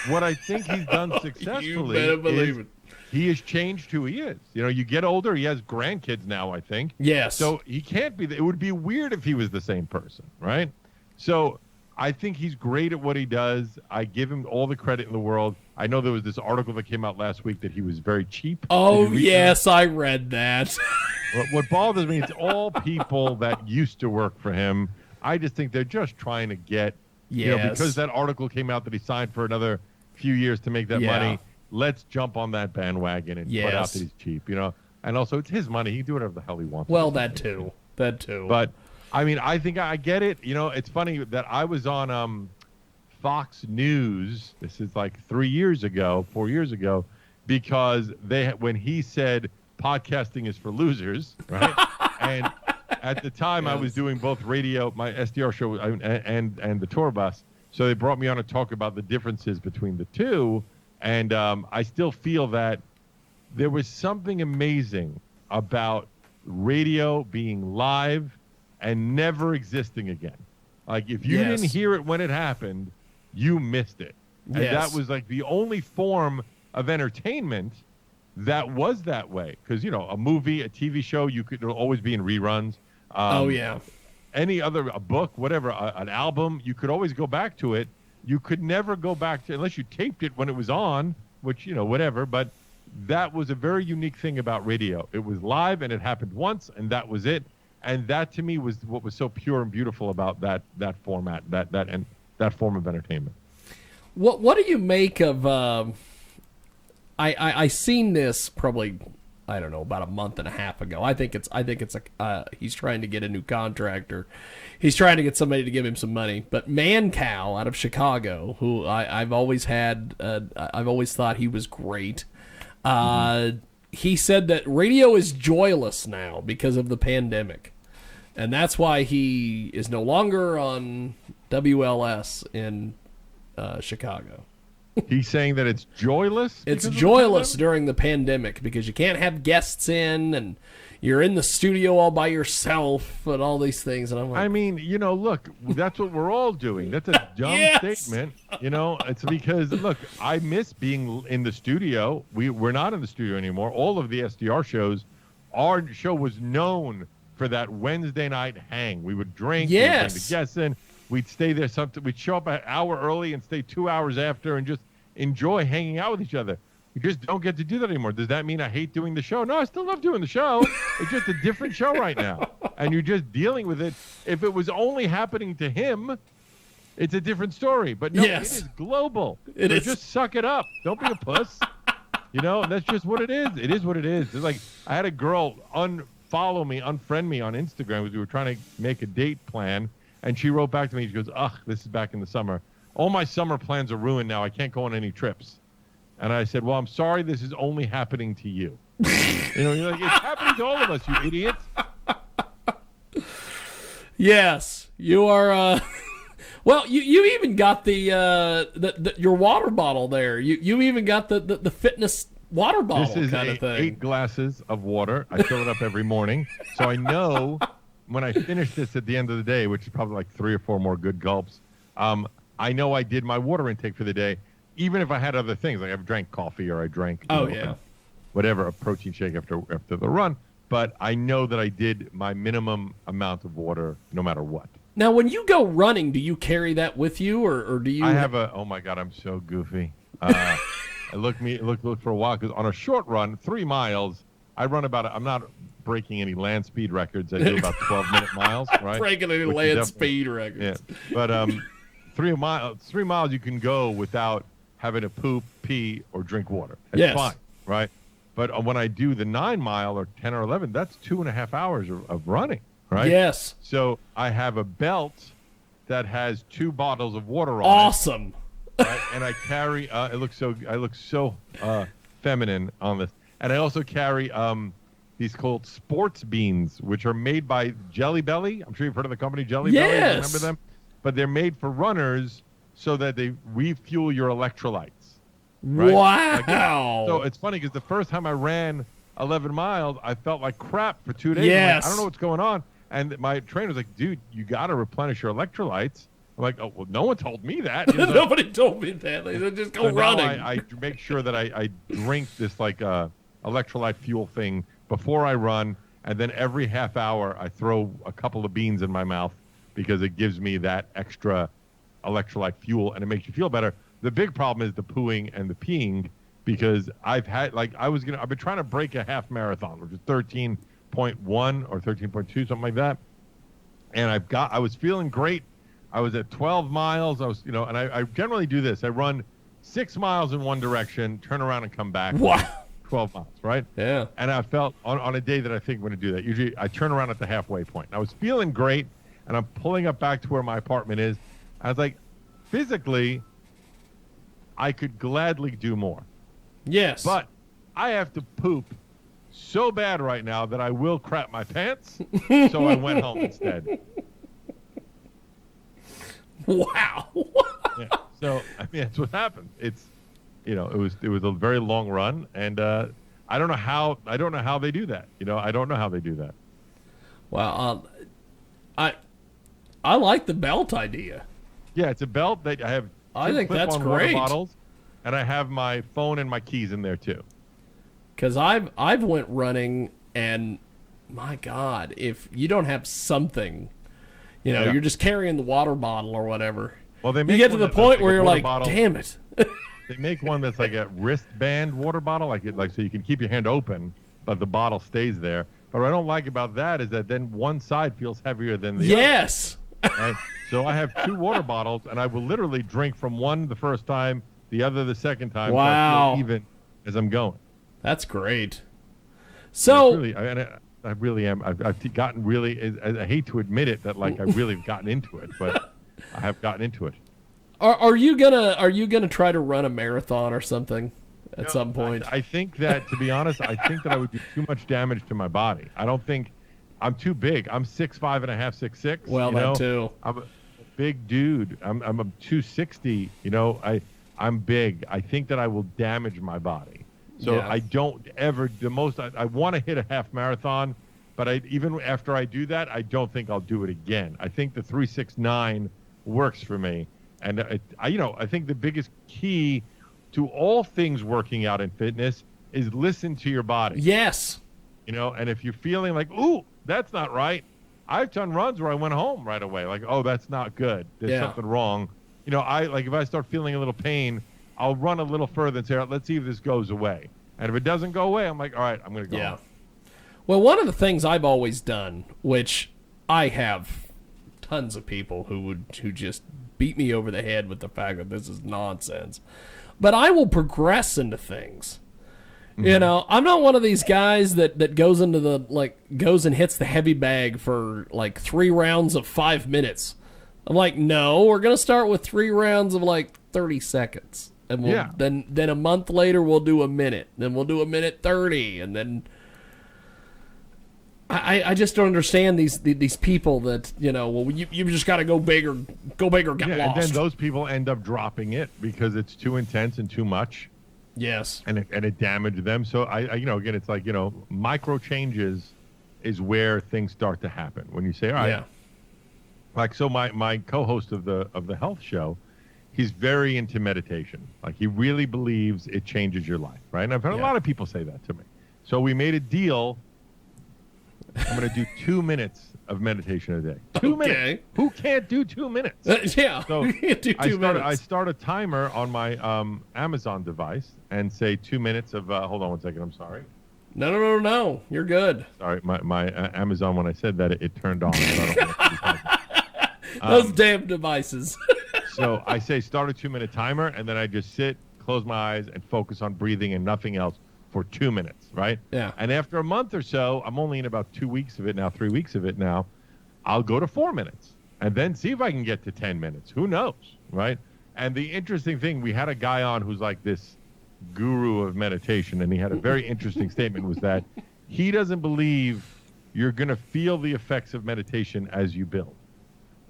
B: What I think he's done successfully
A: you better believe it.
B: He has changed who he is. You know, you get older, he has grandkids now, I think.
A: Yes.
B: So he can't be, it would be weird if he was the same person, right? So I think he's great at what he does. I give him all the credit in the world. I know there was this article that came out last week that he was very cheap.
A: Oh, yes, I read that.
B: What bothers me is all people that used to work for him. I just think they're just trying to get, because that article came out that he signed for another few years to make that money. Let's jump on that bandwagon and put out that he's cheap, And also, it's his money. He can do whatever the hell he wants.
A: Well, that too.
B: But, I mean, I think I get it. It's funny that I was on Fox News. This is like 4 years ago, because when he said podcasting is for losers, right? And at the time, I was doing both radio, my SDR show, and the tour bus. So they brought me on to talk about the differences between the two. And I still feel that there was something amazing about radio being live and never existing again. Like, if you didn't hear it when it happened, you missed it. And that was like the only form of entertainment that was that way. Because, a movie, a TV show, you could always be in reruns. Any other, a book, whatever, an album, you could always go back to it. You could never go back to, unless you taped it when it was on, which, whatever. But that was a very unique thing about radio. It was live and it happened once and that was it. And that to me was what was so pure and beautiful about that format, that form of entertainment.
A: What do you make of, I seen this probably, I don't know, about a month and a half ago. I think it's he's trying to get a new contractor. He's trying to get somebody to give him some money. But Mancow out of Chicago, who I've always thought he was great. He said that radio is joyless now because of the pandemic. And that's why he is no longer on WLS in Chicago.
B: He's saying that it's joyless?
A: It's joyless during the pandemic because you can't have guests in and you're in the studio all by yourself and all these things. And I'm like,
B: I mean, look, that's what we're all doing. That's a dumb statement. It's because, look, I miss being in the studio. We're not in the studio anymore. All of the SDR shows, our show was known for that Wednesday night hang. We would drink, we'd bring the guests in. We'd stay there. We'd show up an hour early and stay 2 hours after and just enjoy hanging out with each other. We just don't get to do that anymore. Does that mean I hate doing the show? No, I still love doing the show. It's just a different show right now. And you're just dealing with it. If it was only happening to him, it's a different story. But no, it is global. It is. Just suck it up. Don't be a puss. That's just what it is. It is what it is. It's like I had a girl unfriend me on Instagram because we were trying to make a date plan. And she wrote back to me. She goes, ugh, this is back in the summer. All my summer plans are ruined now. I can't go on any trips. And I said, well, I'm sorry. This is only happening to you. You're like, it's happening to all of us, you idiots.
A: Yes, you are. Well, you even got the your water bottle there. You even got the fitness water bottle kind of thing.
B: This is 8 glasses of water. I fill it up every morning. So I know when I finish this at the end of the day, which is probably like 3 or 4 more good gulps, I know I did my water intake for the day, even if I had other things, like I've drank coffee or I drank whatever, a protein shake after the run. But I know that I did my minimum amount of water no matter what.
A: Now, when you go running, do you carry that with you, or do you?
B: I have oh my God, I'm so goofy. I look for a while because on a short run, 3 miles, I run I'm not breaking any land speed records. I do about 12-minute miles, right?
A: Breaking any land speed records.
B: Yeah, but 3 miles you can go without having to poop, pee, or drink water. It's fine, right? But when I do the 9 mile or 10 or 11, that's 2.5 hours of running, right?
A: Yes.
B: So I have a belt that has 2 bottles of water on
A: Awesome.
B: right? And I carry. I look so feminine on this, and I also carry these called sports beans, which are made by Jelly Belly. I'm sure you've heard of the company Jelly Belly. Remember them? But they're made for runners so that they refuel your electrolytes. Right?
A: Wow.
B: So it's funny because the first time I ran 11 miles, I felt like crap for 2 days.
A: Yes.
B: I don't know what's going on. And my trainer was like, dude, you got to replenish your electrolytes. I'm like, oh, well, no one told me that.
A: Nobody told me that. They said, just go running.
B: I make sure that I drink this electrolyte fuel thing before I run. And then every half hour, I throw a couple of beans in my mouth because it gives me that extra electrolyte fuel and it makes you feel better. The big problem is the pooing and the peeing because I've been trying to break a half marathon, which is 13.1 or 13.2, something like that. And I was feeling great. I was at 12 miles. And I generally do this. I run 6 miles in one direction, turn around and come back.
A: Wow.
B: 12 miles, right?
A: Yeah.
B: And I felt on a day that I think I'm going to do that. Usually I turn around at the halfway point. And I was feeling great and I'm pulling up back to where my apartment is. I was like, physically, I could gladly do more.
A: Yes.
B: But I have to poop so bad right now that I will crap my pants. So I went home instead.
A: Wow.
B: Yeah. So I mean, that's what happened. It's, it was a very long run, and I don't know how they do that. I don't know how they do that.
A: Well, I like the belt idea.
B: Yeah, it's a belt that I have.
A: I think that's great.
B: Water bottles, and I have my phone and my keys in there too.
A: Because I've went running, and my God, if you don't have something, you're just carrying the water bottle or whatever.
B: Well,
A: you get to the point where you're like, damn it.
B: They make one that's like a wristband water bottle, so you can keep your hand open, but the bottle stays there. But what I don't like about that is that then one side feels heavier than the other.
A: Yes.
B: Right? So I have 2 water bottles, and I will literally drink from one the first time, the other the second time.
A: Wow.
B: So I feel even as I'm going.
A: That's great. So
B: I really am. I've gotten really. I hate to admit it that I really have gotten into it, but I have gotten into it.
A: Are you gonna try to run a marathon or something at some point?
B: I think that, to be honest, I think that I would do too much damage to my body. I don't think I'm too big. I'm 6'5" and a half, 6'6".
A: Well, that too.
B: I'm a big dude. I'm a 260. I'm big. I think that I will damage my body. So I don't ever. The most I want to hit a half marathon, but even after I do that, I don't think I'll do it again. I think the 369 works for me. And I think the biggest key to all things working out in fitness is listen to your body.
A: Yes.
B: And if you're feeling like, ooh, that's not right. I've done runs where I went home right away. Like, oh, that's not good. There's something wrong. If I start feeling a little pain, I'll run a little further and say, all right, let's see if this goes away. And if it doesn't go away, I'm like, all right, I'm going to go home.
A: Well, one of the things I've always done, which I have tons of people who just beat me over the head with the fact that this is nonsense, but I will progress into things. Mm-hmm. I'm not one of these guys that goes into goes and hits the heavy bag for 3 rounds of 5 minutes. I'm like, no, we're going to start with 3 rounds of 30 seconds. And then a month later we'll do a minute. Then we'll do a minute 30, and then I just don't understand these people that you just got to go big or get lost.
B: And then those people end up dropping it because it's too intense and too much.
A: Yes,
B: and it damaged them. So again, it's micro changes is where things start to happen when you say, all right, so my co-host of the health show. He's very into meditation. He really believes it changes your life, right? And I've heard a lot of people say that to me. So we made a deal. I'm going to do 2 minutes of meditation a day. 2 minutes. Who can't do 2 minutes?
A: So you can't do 2 minutes.
B: I start a timer on my Amazon device and say 2 minutes of. Hold on 1 second. I'm sorry.
A: No. You're good.
B: Sorry, my Amazon. When I said that, it turned on.
A: Those damn devices.
B: So I say start a 2-minute timer, and then I just sit, close my eyes, and focus on breathing and nothing else for 2 minutes, right?
A: Yeah.
B: And after a month or so, I'm only in about 2 weeks of it now, 3 weeks of it now, I'll go to 4 minutes and then see if I can get to 10 minutes. Who knows, right? And the interesting thing, we had a guy on who's like this guru of meditation, and he had a very interesting statement, was that he doesn't believe you're going to feel the effects of meditation as you build.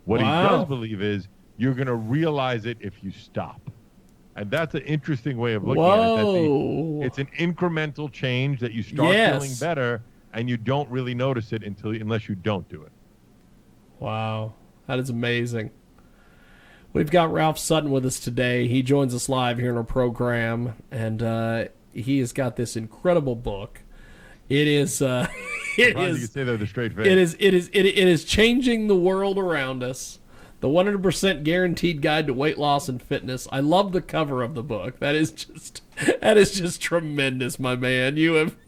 B: What he does believe is you're going to realize it if you stop. And that's an interesting way of looking at it. It's an incremental change that you start feeling better, and you don't really notice it unless you don't do it.
A: Wow. That is amazing. We've got Ralph Sutton with us today. He joins us live here in our program, and he has got this incredible book. It is
B: you could say that with a straight face.
A: It is changing the world around us. The 100% guaranteed guide to weight loss and fitness. I love the cover of the book. That is just tremendous, my man.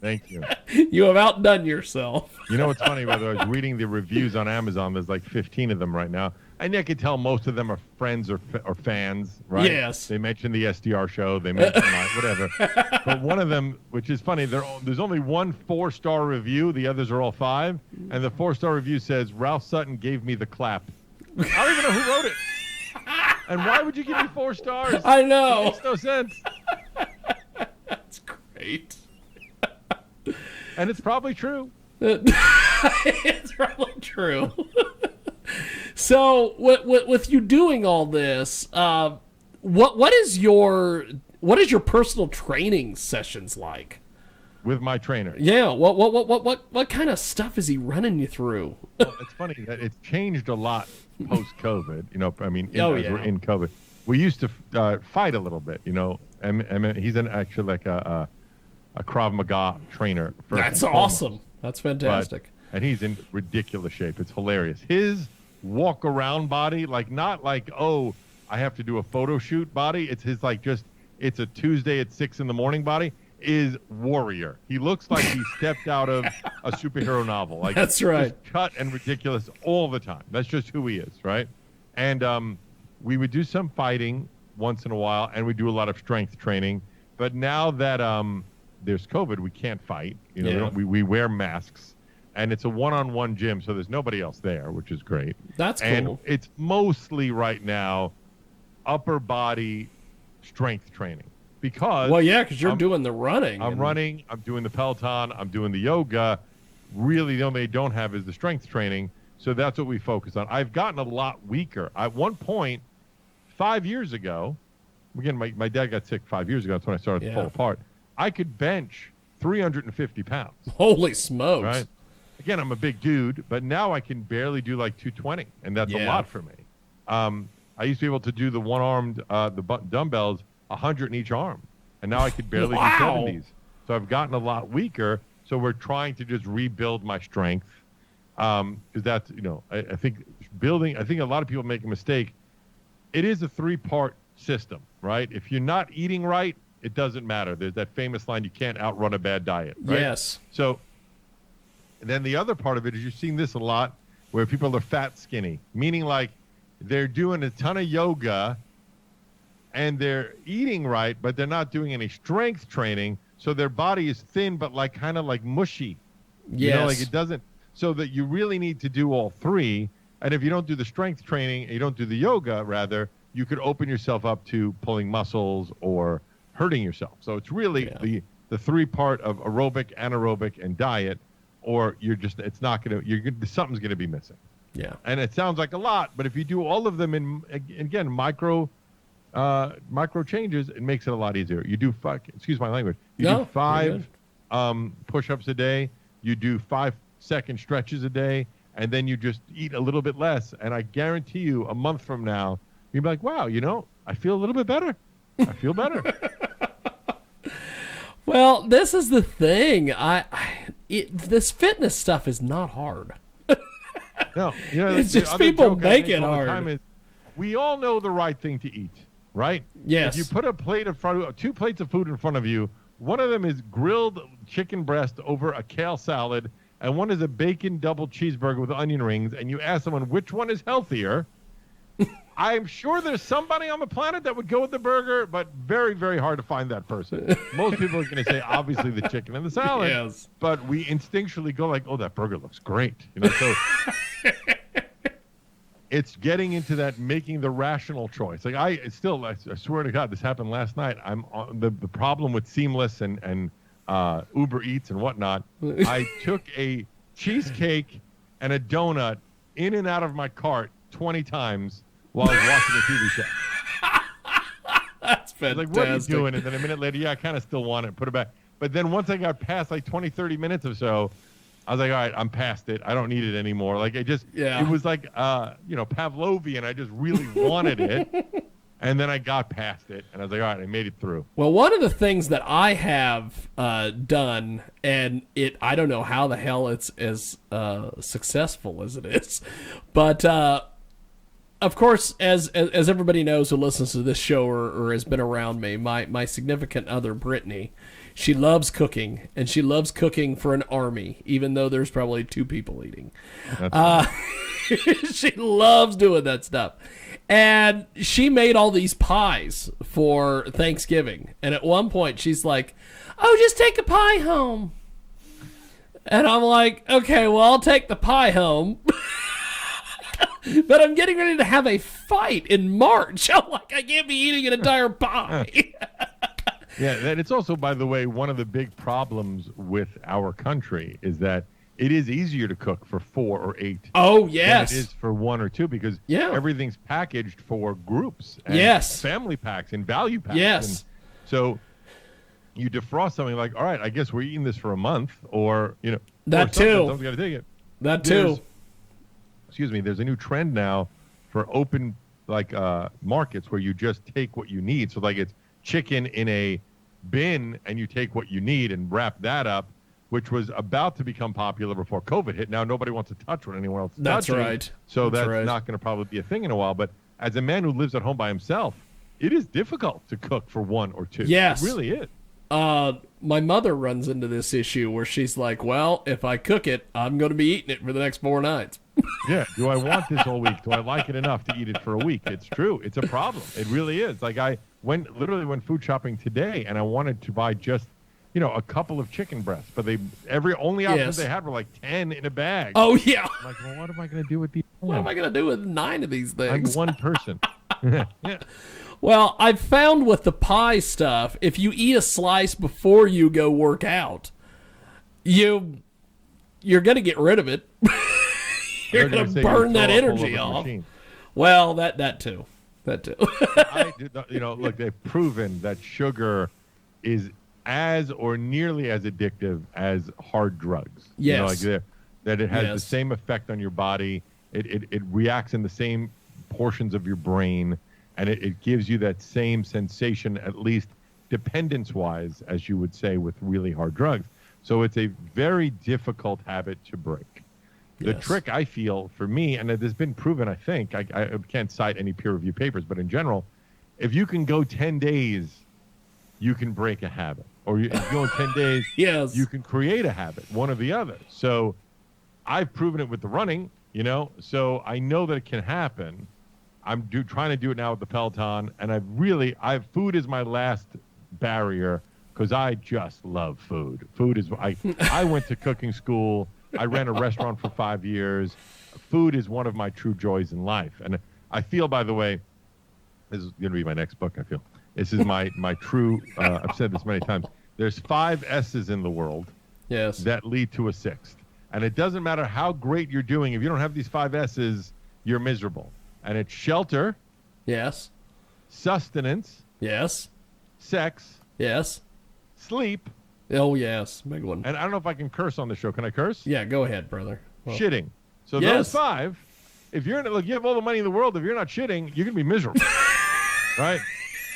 B: Thank you.
A: You have outdone yourself.
B: You know what's funny? By the way, I was reading the reviews on Amazon. There's like 15 of them right now. And I can tell most of them are friends or fans, right?
A: Yes.
B: They mentioned the SDR show. They mentioned whatever. But one of them, which is funny, there's only one 4-star review. The others are all 5. And the 4-star review says, Ralph Sutton gave me the clap. I don't even know who wrote it. And why would you give me 4 stars?
A: I know.
B: It makes no sense.
A: That's great.
B: And it's probably true.
A: It's probably true. So, with you doing all this, what is your personal training sessions like?
B: With my trainer.
A: Yeah. What kind of stuff is he running you through?
B: Well, it's funny that it's changed a lot post-COVID. We're in COVID. We used to fight a little bit. He's actually like a Krav Maga trainer.
A: That's awesome. That's fantastic.
B: And he's in ridiculous shape. It's hilarious. His walk-around body, not like, I have to do a photo shoot body. It's his it's a Tuesday at 6 in the morning body. Is warrior. He looks like he stepped out of a superhero novel.
A: That's right.
B: Just cut and ridiculous all the time. That's just who he is, right? And we would do some fighting once in a while, and we do a lot of strength training. But now that there's COVID, we can't fight. We wear masks, and it's a one-on-one gym, so there's nobody else there, which is great.
A: That's cool.
B: And it's mostly right now upper body strength training. Because
A: you're doing the running.
B: I'm running. I'm doing the Peloton. I'm doing the yoga. Really, the only thing I don't have is the strength training. So that's what we focus on. I've gotten a lot weaker. At one point, 5 years ago, again, my dad got sick 5 years ago. That's when I started to fall apart. I could bench 350 pounds.
A: Holy smokes.
B: Right? Again, I'm a big dude, but now I can barely do 220, and that's a lot for me. I used to be able to do the one-armed dumbbells 100 in each arm, and now I could barely do 70s. So I've gotten a lot weaker. So we're trying to just rebuild my strength, because that's I think building. I think a lot of people make a mistake. It is a 3-part system, right? If you're not eating right, it doesn't matter. There's that famous line: you can't outrun a bad diet. Right?
A: Yes.
B: So then the other part of it is you're seeing this a lot, where people are fat skinny, meaning they're doing a ton of yoga. And they're eating right, but they're not doing any strength training, so their body is thin, but kind of mushy.
A: Yes.
B: It doesn't. So that you really need to do all 3. And if you don't do the strength training, you don't do the yoga, rather, you could open yourself up to pulling muscles or hurting yourself. So it's really the 3-part of aerobic, anaerobic, and diet, or something's going to be missing.
A: Yeah.
B: And it sounds like a lot, but if you do all of them in, again, micro changes, it makes it a lot easier. You do excuse my language. You do 5 push-ups a day. You do 5-second stretches a day, and then you just eat a little bit less. And I guarantee you, a month from now, you'll be like, wow, I feel a little bit better. I feel better.
A: Well, this is the thing. This fitness stuff is not hard.
B: No,
A: it's just people make it hard.
B: We all know the right thing to eat. Right?
A: Yes.
B: If you put a plate in front of 2 plates of food in front of you, one of them is grilled chicken breast over a kale salad, and one is a bacon double cheeseburger with onion rings, and you ask someone which one is healthier, I'm sure there's somebody on the planet that would go with the burger, but very, very hard to find that person. Most people are going to say, obviously, the chicken and the salad.
A: Yes.
B: But we instinctually go oh, that burger looks great. So it's getting into that making the rational choice. Like I swear to God, this happened last night. I'm on the problem with Seamless and Uber Eats and whatnot. I took a cheesecake and a donut in and out of my cart 20 times while I was watching a TV show.
A: That's fantastic.
B: Like, what are you doing? And then a minute later, I kind of still want it. Put it back. But then once I got past like 20, 30 minutes or so, I was like, all right, I'm past it. I don't need it anymore. Like, it was like, Pavlovian. I just really wanted it. And then I got past it. And I was like, all right, I made it through.
A: Well, one of the things that I have done, and I don't know how the hell it's as successful as it is, but of course, as everybody knows who listens to this show or has been around me, my significant other, Brittany, she loves cooking, and she loves cooking for an army, even though there's probably 2 people eating. She loves doing that stuff. And she made all these pies for Thanksgiving. And at one point, she's like, oh, just take a pie home. And I'm like, okay, well, I'll take the pie home. But I'm getting ready to have a fight in March. I'm like, I can't be eating an entire pie.
B: Yeah, and it's also, by the way, one of the big problems with our country is that it is easier to cook for 4 or 8
A: than it
B: is for 1 or 2 because everything's packaged for groups and family packs and value packs.
A: Yes.
B: And so you defrost something like, all right, I guess we're eating this for a month or,
A: that too.
B: Someone's got to take it.
A: That too.
B: There's a new trend now for open markets where you just take what you need. So like it's chicken in a bin and you take what you need and wrap that up, which was about to become popular before COVID hit. Now nobody wants to touch what anyone else is touching.
A: That's right.
B: So that's not going to probably be a thing in a while. But as a man who lives at home by himself, it is difficult to cook for 1 or 2.
A: Yes.
B: It really is.
A: My mother runs into this issue where she's like, well, if I cook it, I'm going to be eating it for the next 4 nights.
B: Yeah. Do I want this all week? Do I like it enough to eat it for a week? It's true. It's a problem. It really is. Like I went food shopping today and I wanted to buy just, a couple of chicken breasts, but only options they had were like 10 in a bag.
A: Oh yeah.
B: I'm like, well, what am I going to do with these?
A: What am I going to do with 9 of these things?
B: I'm one person. Yeah.
A: Well, I've found with the pie stuff, if you eat a slice before you go work out, you're going to get rid of it. You're going to burn that energy off. Well, that too. That too.
B: Look, they've proven that sugar is as or nearly as addictive as hard drugs.
A: Yes.
B: That it has the same effect on your body. It reacts in the same portions of your brain, and it gives you that same sensation, at least dependence-wise, as you would say, with really hard drugs. So it's a very difficult habit to break. The trick, I feel, for me, and it has been proven, I think, I can't cite any peer-reviewed papers, but in general, if you can go 10 days, you can break a habit. Or if you go in 10 days, you can create a habit, one or the other. So I've proven it with the running, so I know that it can happen. I'm trying to do it now with the Peloton, and food is my last barrier because I just love food. I went to cooking school. I ran a restaurant for 5 years. Food is one of my true joys in life. And I feel, by the way, this is going to be my next book, I feel. This is my true, I've said this many times. There's 5 S's in the world that lead to a 6th. And it doesn't matter how great you're doing. If you don't have these 5 S's, you're miserable. And it's shelter.
A: Yes.
B: Sustenance.
A: Yes.
B: Sex.
A: Yes.
B: Sleep.
A: Oh, yes. Big one.
B: And I don't know if I can curse on the show. Can I curse?
A: Yeah, go ahead, brother. Well,
B: shitting. So those 5, if you're you have all the money in the world, if you're not shitting, you're going to be miserable. Right?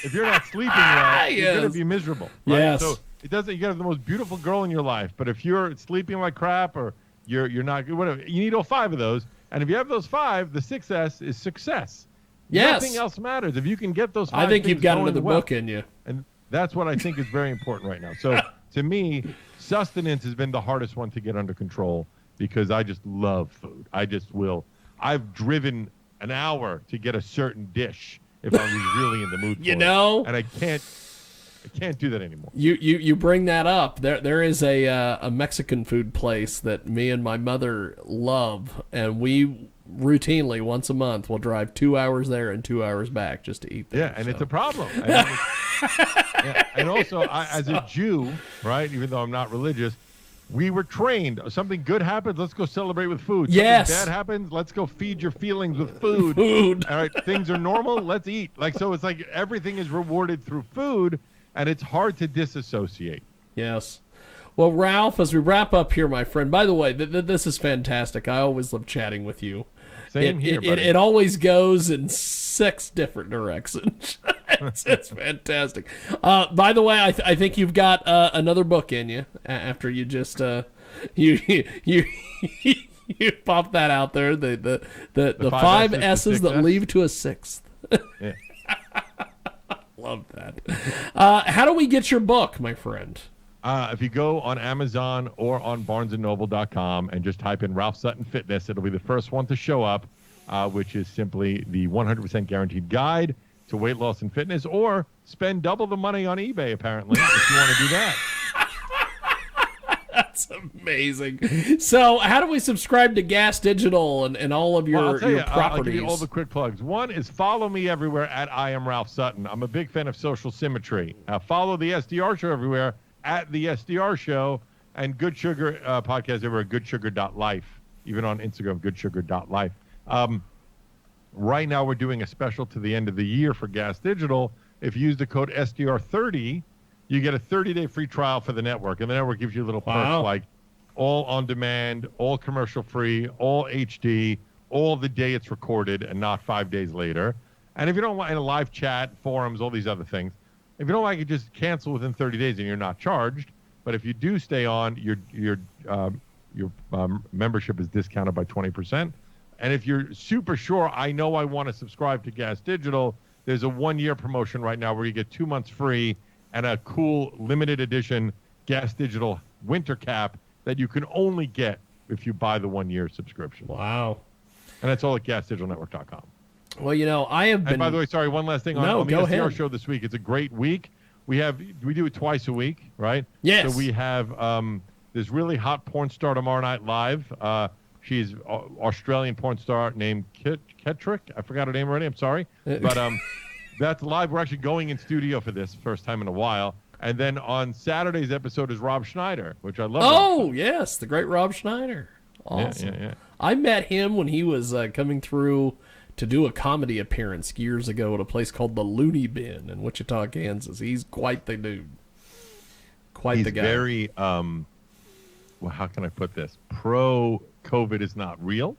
B: If you're not sleeping well, you're going to be miserable. Right?
A: Yes.
B: So it doesn't. You have the most beautiful girl in your life, but if you're sleeping like crap or you're not, whatever, you need all 5 of those. And if you have those 5, the 6S is success.
A: Yes.
B: Nothing else matters. If you can get those 5
A: I think you've got another
B: well,
A: book in you.
B: And that's what I think is very important right now. So to me, sustenance has been the hardest one to get under control because I just love food. I've driven an hour to get a certain dish if I was really in the mood for it. And I can't I can't do that anymore.
A: You bring that up. There is a Mexican food place that me and my mother love, and we routinely once a month will drive 2 hours there and 2 hours back just to eat there.
B: Yeah, and it's a problem. And also, as a Jew, right, even though I'm not religious, we were trained. Something good happens, let's go celebrate with food.
A: Yes.
B: Something bad happens, let's go feed your feelings with food. All right, things are normal, let's eat. So it's like everything is rewarded through food, and it's hard to disassociate.
A: Yes. Well, Ralph, as we wrap up here, my friend, by the way, this is fantastic. I always love chatting with you.
B: Same here, buddy.
A: It always goes in 6 different directions. it's fantastic. By the way, I think you've got another book in you after you just you pop that out there. The 5 S's that lead to a 6th.
B: Yeah.
A: Love that. How do we get your book, my friend?
B: If you go on Amazon or on BarnesandNoble.com and just type in Ralph Sutton Fitness, it'll be the first one to show up, which is simply the 100% guaranteed guide to weight loss and fitness, or spend double the money on eBay, apparently, if you want to do that.
A: That's amazing. So how do we subscribe to Gas Digital and all of your properties?
B: I'll give you all the quick plugs. One is follow me everywhere at I am Ralph Sutton. I'm a big fan of social symmetry. Follow the SDR Show everywhere at the SDR Show, and Good Sugar podcast everywhere at goodsugar.life, even on Instagram, goodsugar.life. Right now we're doing a special to the end of the year for Gas Digital. If you use the code SDR30, you get a 30-day free trial for the network, and the network gives you little perks like all on demand, all commercial free, all HD, all the day it's recorded and not 5 days later. And if you don't want a live chat, forums, all these other things, if you don't like it, just cancel within 30 days and you're not charged. But if you do stay on, your membership is discounted by 20%. And if you're super sure, I know I want to subscribe to Gas Digital, there's a 1-year promotion right now where you get 2 months free and a cool limited edition Gas Digital winter cap that you can only get if you buy the 1-year subscription.
A: Wow.
B: And that's all at gasdigitalnetwork.com.
A: Well, I have been...
B: And by the way, sorry, one last thing on the SDR Show this week. It's a great week. We do it twice a week, right?
A: Yes.
B: So we have this really hot porn star tomorrow night live. She's an Australian porn star named Ketrick. I forgot her name already. I'm sorry. But that's live. We're actually going in studio for this, first time in a while. And then on Saturday's episode is Rob Schneider, which I love.
A: Oh, yes, the great Rob Schneider. Awesome.
B: Yeah.
A: I met him when he was coming through to do a comedy appearance years ago at a place called the Looney Bin in Wichita, Kansas. He's quite the dude. Quite the guy.
B: He's very, well, how can I put this? Pro-COVID is not real.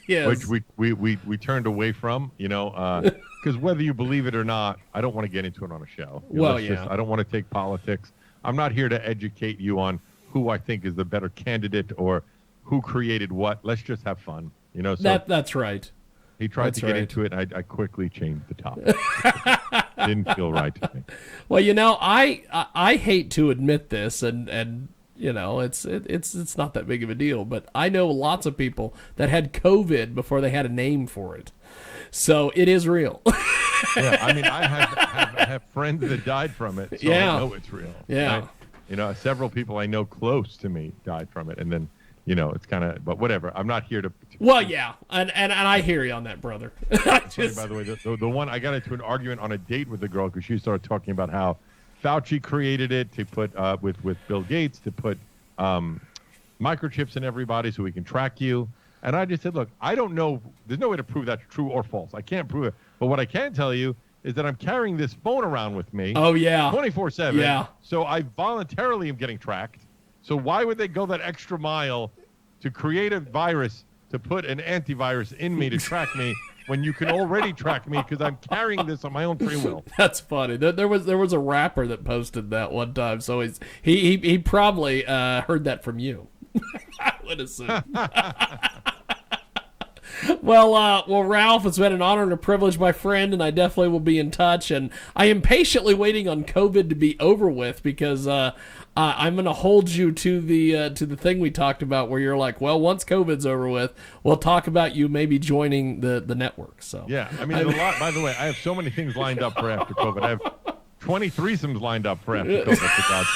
A: Yes.
B: Which we turned away from, because whether you believe it or not, I don't want to get into it on a show. I don't want to take politics. I'm not here to educate you on who I think is the better candidate or who created what. Let's just have fun. So
A: that's right.
B: He tried to get into it, and I quickly changed the topic. Didn't feel right to me.
A: Well, I hate to admit this, and it's not that big of a deal, but I know lots of people that had COVID before they had a name for it. So it is real.
B: Yeah, I mean, I have friends that died from it, so I know it's real.
A: Yeah.
B: Right? Several people I know close to me died from it, and then, it's kind of, but whatever. I'm not here to.
A: Well, yeah, and I hear you on that, brother.
B: Funny, by the way, the one I got into an argument on a date with a girl because she started talking about how Fauci created it to put with Bill Gates to put microchips in everybody so we can track you. And I just said, look, I don't know. There's no way to prove that's true or false. I can't prove it. But what I can tell you is that I'm carrying this phone around with me.
A: Oh, yeah.
B: 24/7.
A: Yeah.
B: So I voluntarily am getting tracked. So why would they go that extra mile to create a virus to put an antivirus in me to track me when you can already track me because I'm carrying this on my own free will?
A: That's funny. There was a rapper that posted that one time, so he probably heard that from you. I would assume. Well, Ralph, it's been an honor and a privilege, my friend, and I definitely will be in touch. And I am patiently waiting on COVID to be over with because I'm going to hold you to the thing we talked about where you're like, well, once COVID's over with, we'll talk about you maybe joining the network. So
B: yeah, I mean, a lot. By the way, I have so many things lined up for after COVID. I have 20 threesomes lined up for after COVID, for God's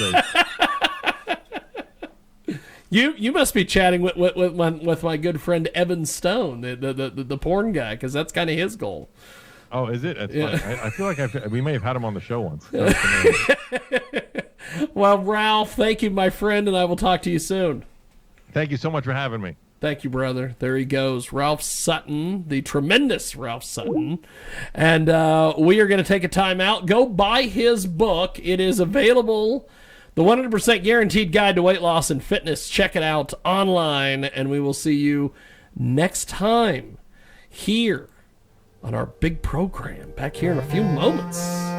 B: sake.
A: You must be chatting with my good friend Evan Stone, the porn guy, because that's kind of his goal.
B: Oh, is it? That's funny. I feel like we may have had him on the show once.
A: Well, Ralph, thank you, my friend, and I will talk to you soon.
B: Thank you so much for having me.
A: Thank you, brother. There he goes, Ralph Sutton, the tremendous Ralph Sutton. And we are going to take a time out. Go buy his book. It is available, The 100% Guaranteed Guide to Weight Loss and Fitness. Check it out online, and we will see you next time here on our big program back here in a few moments.